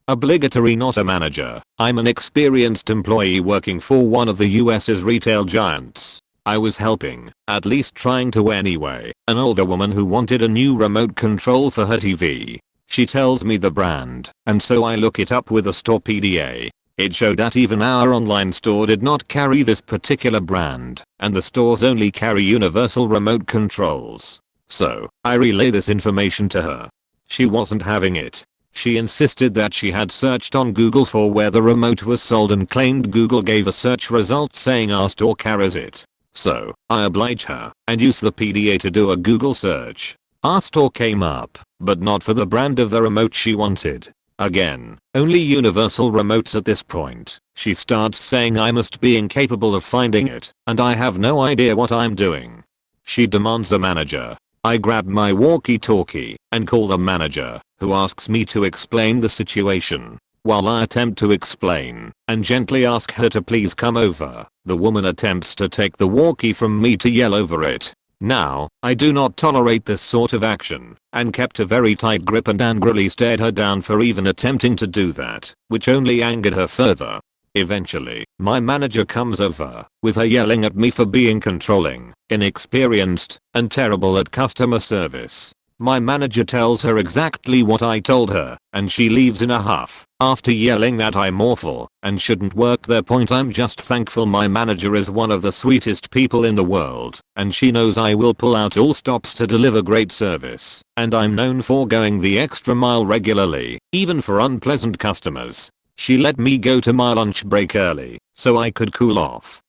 S1: Obligatory, not a manager. I'm an experienced employee working for one of the US's retail giants. I was helping, at least trying to anyway, an older woman who wanted a new remote control for her TV. She tells me the brand, and so I look it up with a store PDA. It showed that even our online store did not carry this particular brand, and the stores only carry universal remote controls. So, I relay this information to her. She wasn't having it. She insisted that she had searched on Google for where the remote was sold and claimed Google gave a search result saying our store carries it. So, I oblige her and use the PDA to do a Google search. Our store came up, but not for the brand of the remote she wanted. Again, only universal remotes at this point. She starts saying I must be incapable of finding it, and I have no idea what I'm doing. She demands a manager. I grab my walkie-talkie and call the manager, who asks me to explain the situation. While I attempt to explain and gently ask her to please come over, the woman attempts to take the walkie from me to yell over it. Now, I do not tolerate this sort of action and kept a very tight grip and angrily stared her down for even attempting to do that, which only angered her further. Eventually, my manager comes over, with her yelling at me for being controlling, inexperienced, and terrible at customer service. My manager tells her exactly what I told her, and she leaves in a huff, after yelling that I'm awful and shouldn't work there. I'm just thankful my manager is one of the sweetest people in the world, and she knows I will pull out all stops to deliver great service, and I'm known for going the extra mile regularly, even for unpleasant customers. She let me go to my lunch break early, so I could cool off.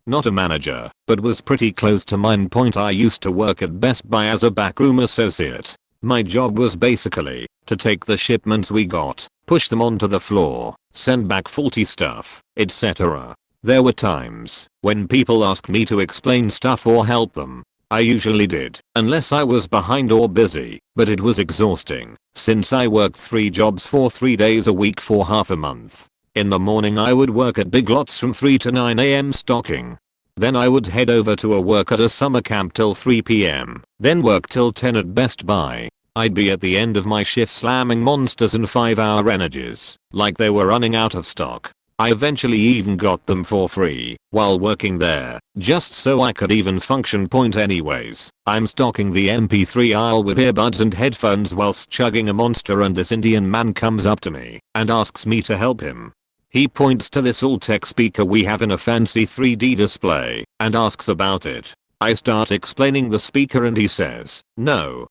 S1: Not a manager, but was pretty close to mine. I used to work at Best Buy as a backroom associate. My job was basically to take the shipments we got, push them onto the floor, send back faulty stuff, etc. There were times when people asked me to explain stuff or help them. I usually did, unless I was behind or busy, but it was exhausting, since I worked 3 jobs for 3 days a week for half a month. In the morning I would work at Big Lots from 3 to 9 AM stocking. Then I would head over to a work at a summer camp till 3 PM, then work till 10 at Best Buy. I'd be at the end of my shift slamming monsters and 5-hour energies, like they were running out of stock. I eventually even got them for free while working there, just so I could even function. Point anyways, I'm stocking the MP3 aisle with earbuds and headphones whilst chugging a monster, and this Indian man comes up to me and asks me to help him. He points to this all-tech speaker we have in a fancy 3D display and asks about it. I start explaining the speaker and he says, no,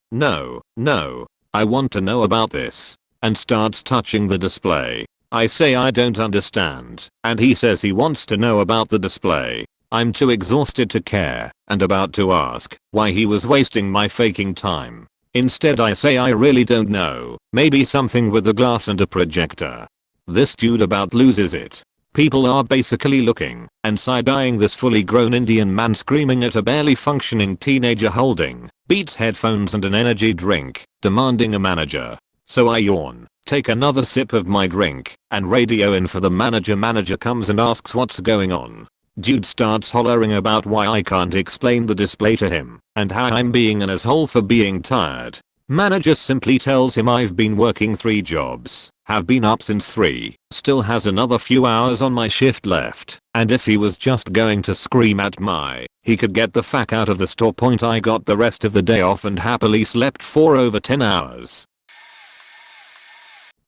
S1: I want to know about this, and starts touching the display. I say I don't understand, and he says he wants to know about the display. I'm too exhausted to care and about to ask why he was wasting my faking time. Instead I say I really don't know, maybe something with a glass and a projector. This dude about loses it. People are basically looking and side-eyeing this fully grown Indian man screaming at a barely functioning teenager holding Beats headphones and an energy drink, demanding a manager. So I yawn, take another sip of my drink, and radio in for the manager. Manager comes and asks what's going on. Dude starts hollering about why I can't explain the display to him, and how I'm being an asshole for being tired. Manager simply tells him I've been working 3 jobs, have been up since 3, still has another few hours on my shift left, and if he was just going to scream at he could get the fuck out of the store. Point I got the rest of the day off and happily slept for over 10 hours.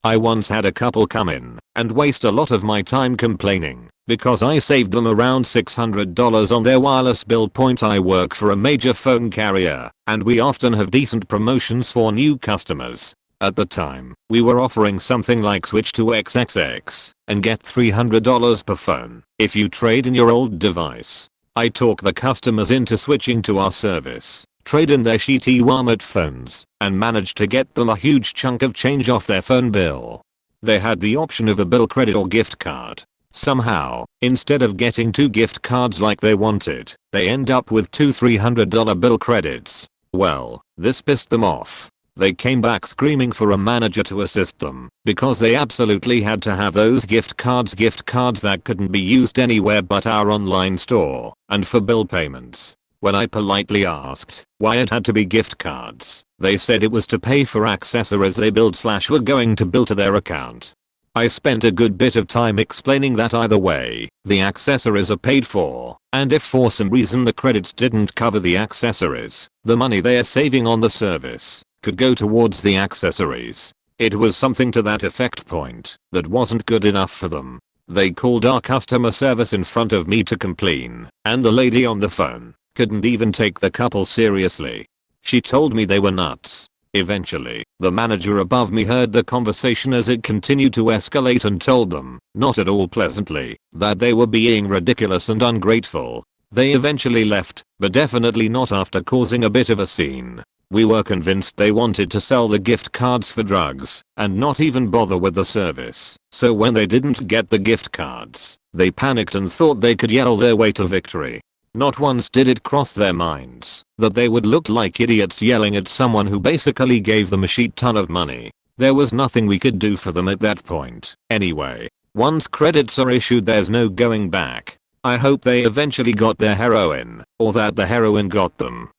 S1: I once had a couple come in and waste a lot of my time complaining because I saved them around $600 on their wireless bill. Point I work for a major phone carrier and we often have decent promotions for new customers. At the time, we were offering something like switch to XXX and get $300 per phone if you trade in your old device. I talk the customers into switching to our service, trade in their shitty Walmart phones, and managed to get them a huge chunk of change off their phone bill. They had the option of a bill credit or gift card. Somehow, instead of getting 2 gift cards like they wanted, they end up with 2 $300 bill credits. Well, this pissed them off. They came back screaming for a manager to assist them because they absolutely had to have those gift cards that couldn't be used anywhere but our online store and for bill payments. When I politely asked why it had to be gift cards, they said it was to pay for accessories they build / were going to bill to their account. I spent a good bit of time explaining that either way, the accessories are paid for, and if for some reason the credits didn't cover the accessories, the money they are saving on the service could go towards the accessories. It was something to that effect. Point that wasn't good enough for them. They called our customer service in front of me to complain, and the lady on the phone couldn't even take the couple seriously. She told me they were nuts. Eventually, the manager above me heard the conversation as it continued to escalate and told them, not at all pleasantly, that they were being ridiculous and ungrateful. They eventually left, but definitely not after causing a bit of a scene. We were convinced they wanted to sell the gift cards for drugs and not even bother with the service. So when they didn't get the gift cards, they panicked and thought they could yell their way to victory. Not once did it cross their minds that they would look like idiots yelling at someone who basically gave them a shit ton of money. There was nothing we could do for them at that point. Anyway, once credits are issued there's no going back. I hope they eventually got their heroin, or that the heroin got them.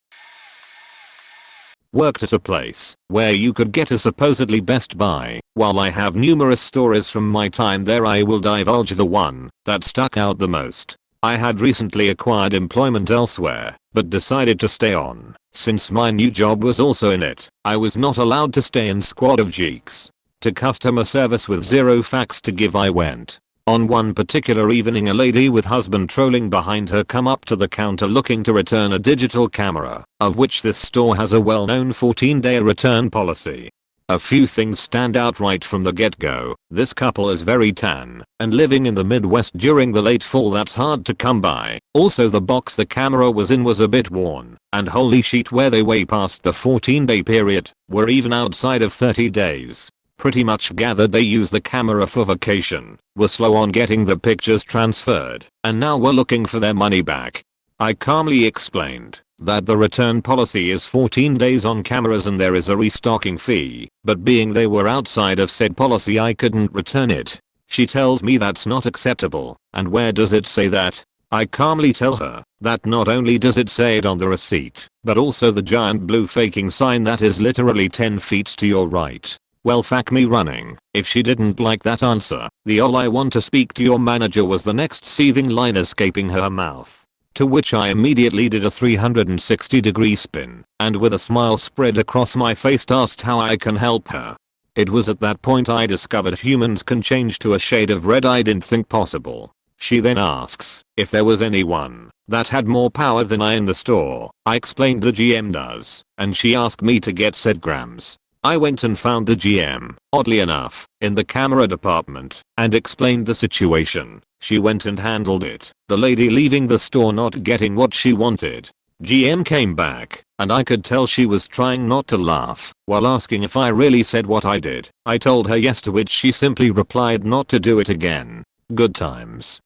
S1: Worked at a place where you could get a supposedly Best Buy. While I have numerous stories from my time there, I will divulge the one that stuck out the most. I had recently acquired employment elsewhere, but decided to stay on, since my new job was also in it. I was not allowed to stay in squad of geeks. To customer service with 0 facts to give I went. On one particular evening a lady with husband trolling behind her come up to the counter looking to return a digital camera, of which this store has a well-known 14-day return policy. A few things stand out right from the get-go. This couple is very tan and living in the Midwest during the late fall. That's hard to come by. Also the box the camera was in was a bit worn, and holy shit, where they way past the 14-day period, were even outside of 30 days. Pretty much gathered they used the camera for vacation, were slow on getting the pictures transferred, and now were looking for their money back. I calmly explained that the return policy is 14 days on cameras and there is a restocking fee, but being they were outside of said policy I couldn't return it. She tells me that's not acceptable, and where does it say that? I calmly tell her that not only does it say it on the receipt, but also the giant blue faking sign that is literally 10 feet to your right. Well, fuck me running. If she didn't like that answer, the "all I want to speak to your manager" was the next seething line escaping her mouth. To which I immediately did a 360-degree spin, and with a smile spread across my face asked how I can help her. It was at that point I discovered humans can change to a shade of red I didn't think possible. She then asks if there was anyone that had more power than I in the store. I explained the GM does, and she asked me to get said grams. I went and found the GM, oddly enough, in the camera department, and explained the situation. She went and handled it, the lady leaving the store not getting what she wanted. GM came back, and I could tell she was trying not to laugh, while asking if I really said what I did. I told her yes, to which she simply replied not to do it again. Good times.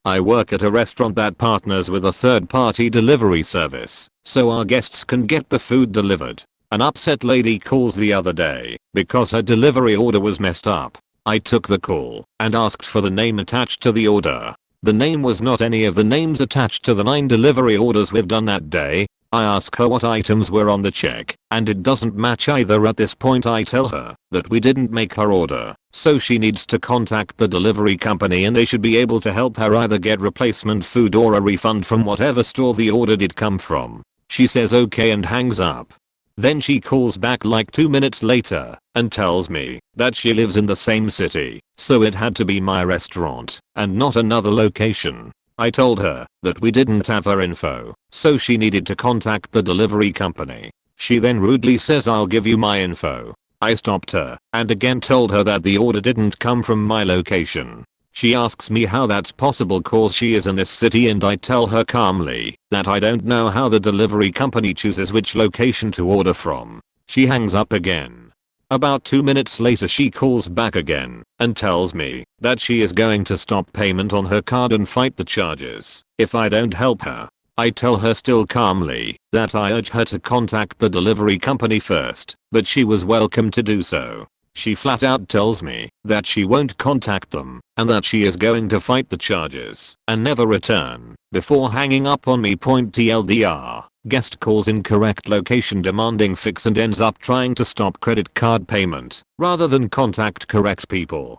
S1: I work at a restaurant that partners with a third-party delivery service, so our guests can get the food delivered. An upset lady calls the other day because her delivery order was messed up. I took the call and asked for the name attached to the order. The name was not any of the names attached to the 9 delivery orders we've done that day. I ask her what items were on the check, and it doesn't match either. At this point I tell her that we didn't make her order, so she needs to contact the delivery company and they should be able to help her either get replacement food or a refund from whatever store the order did come from. She says okay and hangs up. Then she calls back like 2 minutes later and tells me that she lives in the same city, so it had to be my restaurant and not another location. I told her that we didn't have her info, so she needed to contact the delivery company. She then rudely says I'll give you my info. I stopped her and again told her that the order didn't come from my location. She asks me how that's possible cause she is in this city, and I tell her calmly that I don't know how the delivery company chooses which location to order from. She hangs up again. About 2 minutes later she calls back again and tells me that she is going to stop payment on her card and fight the charges if I don't help her. I tell her still calmly that I urge her to contact the delivery company first, but she was welcome to do so. She flat out tells me that she won't contact them and that she is going to fight the charges and never return before hanging up on me. TLDR, guest calls incorrect location demanding fix and ends up trying to stop credit card payment rather than contact correct people.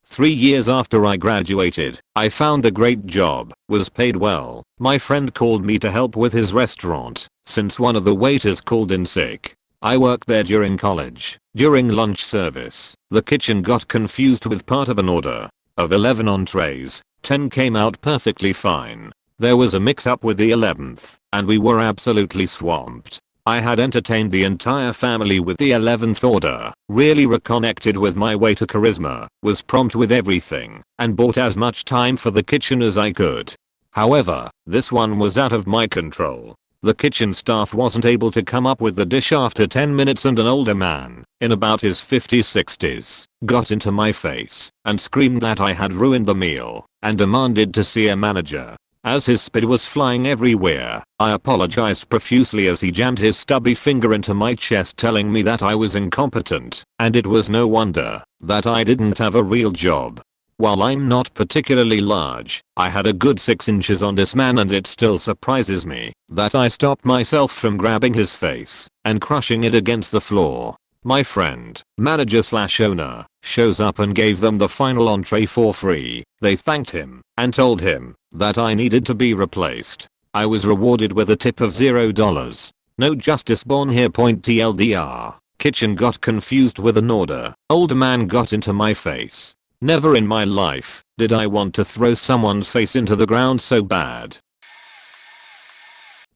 S1: 3 years after I graduated, I found a great job, was paid well. My friend called me to help with his restaurant since one of the waiters called in sick. I worked there during college. During lunch service, the kitchen got confused with part of an order. Of 11 entrees, 10 came out perfectly fine. There was a mix-up with the 11th, and we were absolutely swamped. I had entertained the entire family with the 11th order, really reconnected with my waiter charisma, was prompt with everything, and bought as much time for the kitchen as I could. However, this one was out of my control. The kitchen staff wasn't able to come up with the dish after 10 minutes, and an older man, in about his 50s-60s, got into my face and screamed that I had ruined the meal and demanded to see a manager. As his spit was flying everywhere, I apologized profusely as he jammed his stubby finger into my chest telling me that I was incompetent, and it was no wonder that I didn't have a real job. While I'm not particularly large, I had a good 6 inches on this man, and it still surprises me that I stopped myself from grabbing his face and crushing it against the floor. My friend, manager/owner, shows up and gave them the final entree for free. They thanked him and told him that I needed to be replaced. I was rewarded with a tip of $0. No justice born here. TLDR, kitchen got confused with an order. Older man got into my face. Never in my life did I want to throw someone's face into the ground so bad.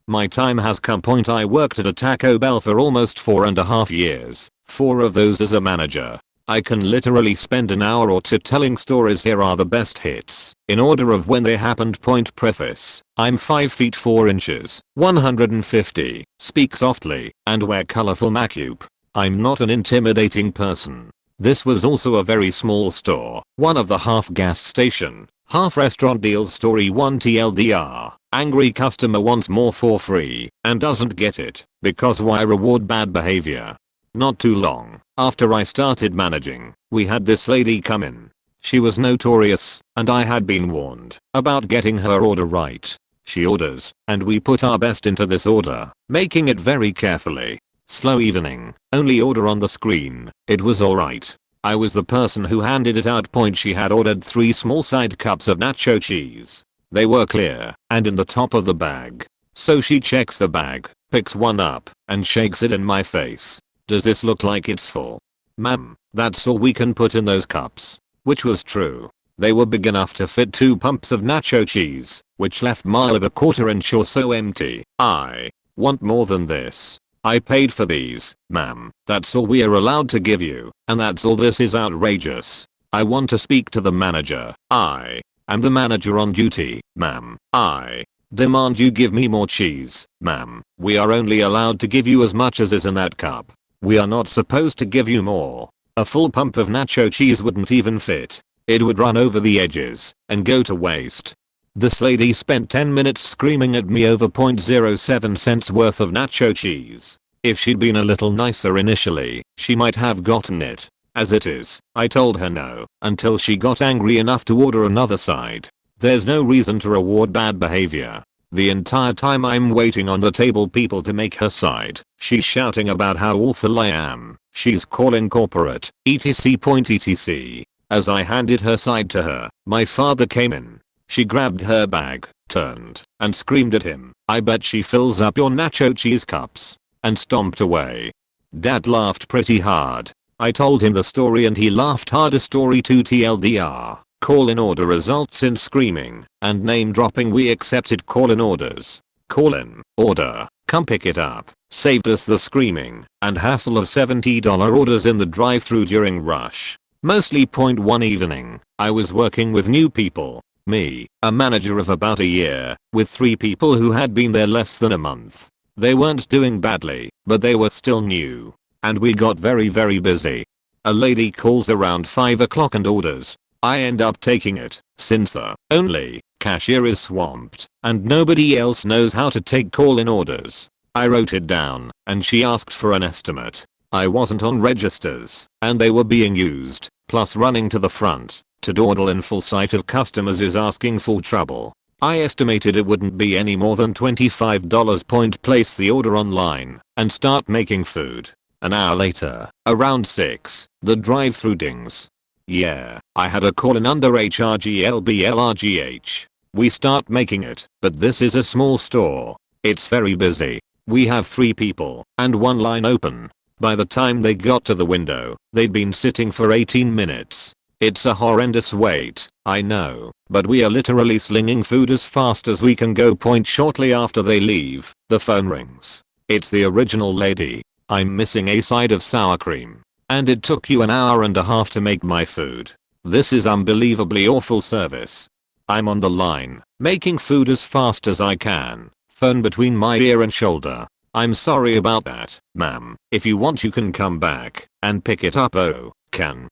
S1: My time has come. I worked at a Taco Bell for almost 4.5 years, 4 of those as a manager. I can literally spend an hour or two telling stories. Here are the best hits, in order of when they happened. Preface: I'm 5 feet 4 inches, 150, speak softly, and wear colorful makeup. I'm not an intimidating person. This was also a very small store, one of the half gas station, half restaurant deals. Story 1 TLDR, angry customer wants more for free and doesn't get it because why reward bad behavior? Not too long after I started managing, we had this lady come in. She was notorious, and I had been warned about getting her order right. She orders, and we put our best into this order, making it very carefully. Slow evening, only order on the screen. It was alright. I was the person who handed it out. She had ordered 3 small side cups of nacho cheese. They were clear and in the top of the bag. So she checks the bag, picks one up, and shakes it in my face. Does this look like it's full? Ma'am, that's all we can put in those cups. Which was true. They were big enough to fit 2 pumps of nacho cheese, which left mile of a quarter-inch or so empty. I want more than this. I paid for these, ma'am. That's all we are allowed to give you, and that's all. This is outrageous. I want to speak to the manager. I am the manager on duty, ma'am. I demand you give me more cheese, ma'am. We are only allowed to give you as much as is in that cup. We are not supposed to give you more. A full pump of nacho cheese wouldn't even fit. It would run over the edges and go to waste. This lady spent 10 minutes screaming at me over 0.07 cents worth of nacho cheese. If she'd been a little nicer initially, she might have gotten it. As it is, I told her no, until she got angry enough to order another side. There's no reason to reward bad behavior. The entire time I'm waiting on the table people to make her side, she's shouting about how awful I am. She's calling corporate, etc. As I handed her side to her, my father came in. She grabbed her bag, turned, and screamed at him, "I bet she fills up your nacho cheese cups," and stomped away. Dad laughed pretty hard. I told him the story and he laughed harder. Story 2 TLDR. Call-in order results in screaming and name dropping. We accepted call-in orders. Call-in order, come pick it up, saved us the screaming and hassle of $70 orders in the drive-thru during rush. Mostly point 1 evening, I was working with new people. Me, a manager of about a year, with 3 people who had been there less than a month. They weren't doing badly, but they were still new. And we got very busy. A lady calls around 5 o'clock and orders. I end up taking it, since the only cashier is swamped, and nobody else knows how to take call-in orders. I wrote it down, and she asked for an estimate. I wasn't on registers, and they were being used, plus running to the front to dawdle in full sight of customers is asking for trouble. I estimated it wouldn't be any more than $25. Place the order online and start making food. An hour later, around 6, the drive-thru dings. Yeah, I had a call in under HRGLBLRGH. We start making it, but this is a small store. It's very busy. We have 3 people and 1 line open. By the time they got to the window, they'd been sitting for 18 minutes. It's a horrendous wait, I know, but we are literally slinging food as fast as we can go. Shortly after they leave, the phone rings. It's the original lady. I'm missing a side of sour cream. And it took you an hour and a half to make my food. This is unbelievably awful service. I'm on the line, making food as fast as I can, phone between my ear and shoulder. I'm sorry about that, ma'am. If you want you can come back and pick it up. Oh, can.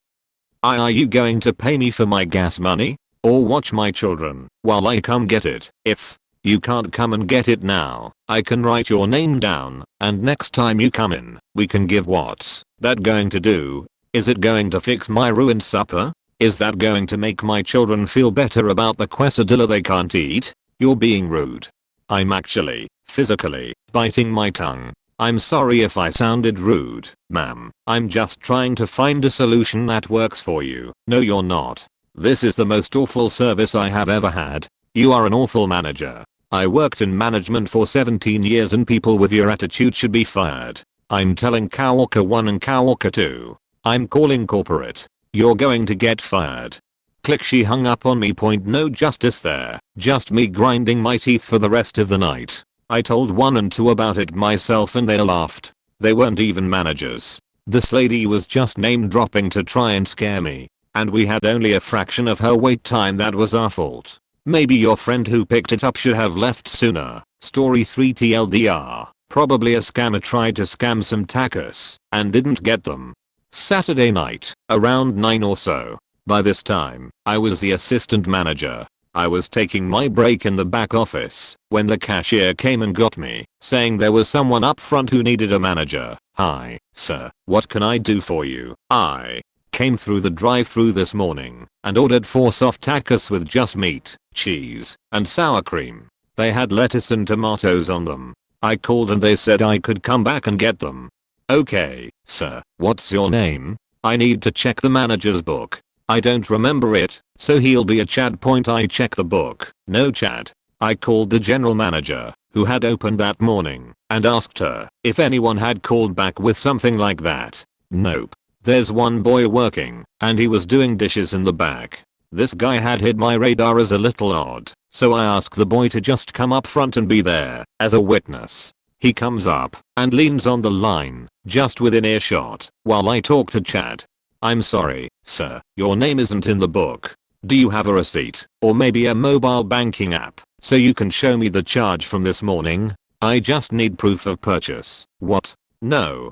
S1: Are you going to pay me for my gas money? Or watch my children while I come get it? If you can't come and get it now, I can write your name down, and next time you come in, we can give. What's that going to do? Is it going to fix my ruined supper? Is that going to make my children feel better about the quesadilla they can't eat? You're being rude. I'm actually, physically, biting my tongue. I'm sorry if I sounded rude, ma'am. I'm just trying to find a solution that works for you. No, you're not. This is the most awful service I have ever had. You are an awful manager. I worked in management for 17 years and people with your attitude should be fired. I'm telling coworker 1 and coworker 2. I'm calling corporate. You're going to get fired. Click. She hung up on me. No justice there. Just me grinding my teeth for the rest of the night. I told 1 and 2 about it myself and they laughed. They weren't even managers. This lady was just name dropping to try and scare me. And we had only a fraction of her wait time. That was our fault. Maybe your friend who picked it up should have left sooner. Story 3 TLDR. Probably a scammer tried to scam some tacos and didn't get them. Saturday night, around 9 or so. By this time, I was the assistant manager. I was taking my break in the back office when the cashier came and got me, saying there was someone up front who needed a manager. Hi, sir, what can I do for you? I Came through the drive-thru this morning and ordered 4 soft tacos with just meat, cheese, and sour cream. They had lettuce and tomatoes on them. I called and they said I could come back and get them. Okay, sir, what's your name? I need to check the manager's book. I don't remember it, so he'll be a Chad. I check the book. No Chad. I called the general manager, who had opened that morning, and asked her if anyone had called back with something like that. Nope. There's one boy working, and he was doing dishes in the back. This guy had hit my radar as a little odd, so I asked the boy to just come up front and be there as a witness. He comes up and leans on the line, just within earshot, while I talk to Chad. I'm sorry, sir, your name isn't in the book. Do you have a receipt, or maybe a mobile banking app, so you can show me the charge from this morning? I just need proof of purchase. What? No,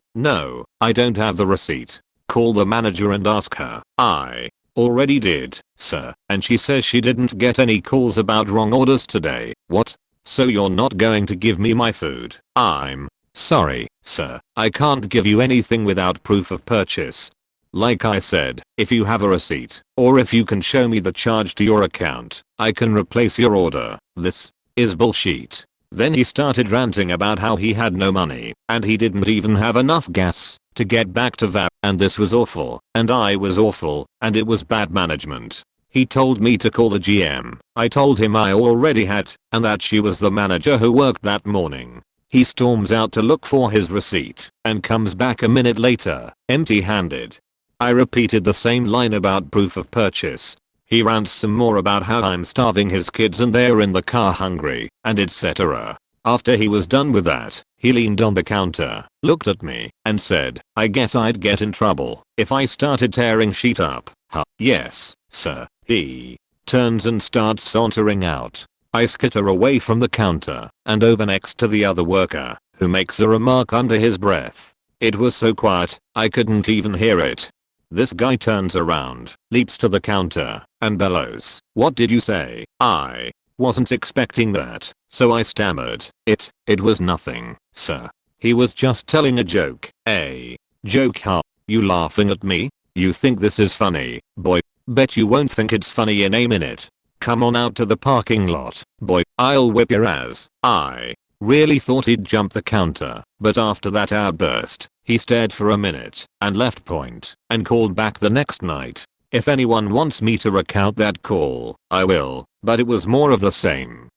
S1: I don't have the receipt. Call the manager and ask her. I already did, sir, and she says she didn't get any calls about wrong orders today. What? So you're not going to give me my food? I'm sorry, sir, I can't give you anything without proof of purchase. Like I said, if you have a receipt, or if you can show me the charge to your account, I can replace your order. This is bullshit. Then he started ranting about how he had no money, and he didn't even have enough gas to get back to that, and this was awful, and I was awful, and it was bad management. He told me to call the GM. I told him I already had, and that she was the manager who worked that morning. He storms out to look for his receipt, and comes back a minute later, empty-handed. I repeated the same line about proof of purchase. He rants some more about how I'm starving his kids and they're in the car hungry, and etc. After he was done with that, he leaned on the counter, looked at me, and said, I guess I'd get in trouble if I started tearing shit up. Huh, yes, sir. He turns and starts sauntering out. I skitter away from the counter and over next to the other worker, who makes a remark under his breath. It was so quiet, I couldn't even hear it. This guy turns around, leaps to the counter, and bellows, "What did you say?" I wasn't expecting that, so I stammered, It was nothing, sir. He was just telling a joke." "A joke, huh? You laughing at me? You think this is funny, boy? Bet you won't think it's funny in a minute. Come on out to the parking lot, boy, I'll whip your ass." I really thought he'd jump the counter, but after that outburst, he stared for a minute and left point and called back the next night. If anyone wants me to recount that call, I will, but it was more of the same.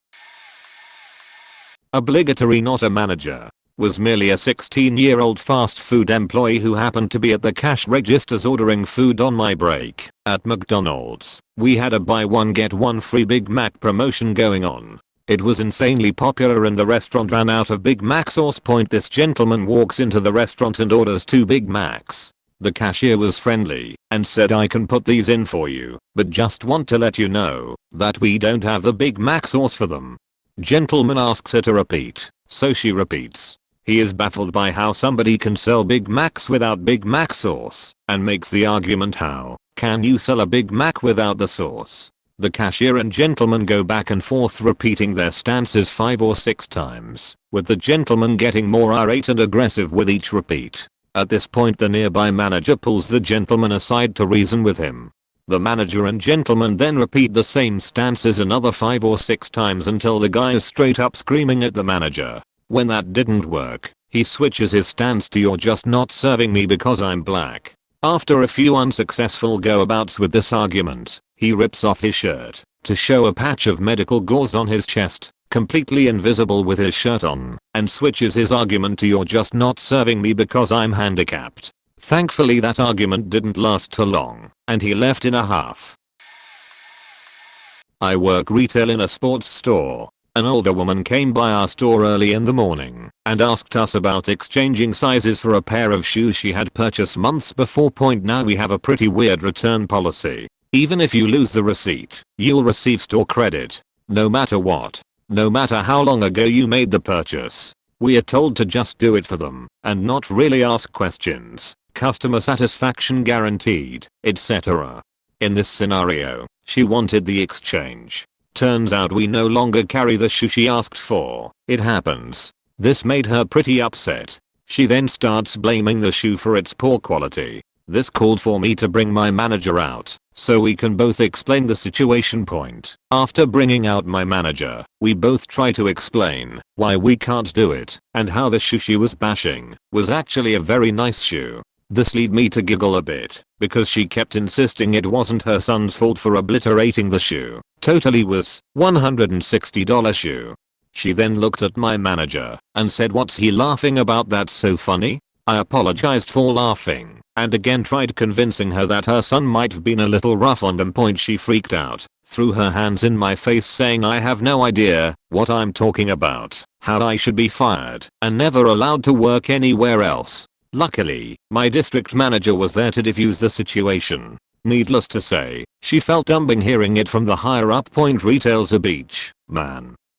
S1: Obligatory, not a manager. Was merely a 16-year-old fast food employee who happened to be at the cash registers ordering food on my break at McDonald's. We had a buy one get one free Big Mac promotion going on. It was insanely popular and the restaurant ran out of Big Mac sauce. This gentleman walks into the restaurant and orders 2 Big Macs. The cashier was friendly and said, "I can put these in for you, but just want to let you know that we don't have the Big Mac sauce for them." Gentleman asks her to repeat, so she repeats. He is baffled by how somebody can sell Big Macs without Big Mac sauce and makes the argument, "How can you sell a Big Mac without the sauce?" The cashier and gentleman go back and forth repeating their stances 5 or 6 times, with the gentleman getting more irate and aggressive with each repeat. At this point the nearby manager pulls the gentleman aside to reason with him. The manager and gentleman then repeat the same stances another 5 or 6 times until the guy is straight up screaming at the manager. When that didn't work, he switches his stance to, "You're just not serving me because I'm black." After a few unsuccessful go-abouts with this argument, he rips off his shirt to show a patch of medical gauze on his chest, completely invisible with his shirt on, and switches his argument to, "You're just not serving me because I'm handicapped." Thankfully that argument didn't last too long, and he left in a huff. I work retail in a sports store. An older woman came by our store early in the morning and asked us about exchanging sizes for a pair of shoes she had purchased months before. Now we have a pretty weird return policy. Even if you lose the receipt, you'll receive store credit, no matter what. No matter how long ago you made the purchase. We are told to just do it for them and not really ask questions. Customer satisfaction guaranteed, etc. In this scenario, she wanted the exchange. Turns out we no longer carry the shoe she asked for. It happens. This made her pretty upset. She then starts blaming the shoe for its poor quality. This called for me to bring my manager out, so we can both explain the situation. After bringing out my manager, we both try to explain why we can't do it, and how the shoe she was bashing was actually a very nice shoe. This led me to giggle a bit, because she kept insisting it wasn't her son's fault for obliterating the shoe. Totally was $160 shoe. She then looked at my manager and said, "What's he laughing about? That's so funny." I apologized for laughing and again tried convincing her that her son might have been a little rough on them. She freaked out, threw her hands in my face saying I have no idea what I'm talking about, how I should be fired and never allowed to work anywhere else. Luckily, my district manager was there to defuse the situation. Needless to say, she felt dumb hearing it from the higher up. Retail's a beach, man.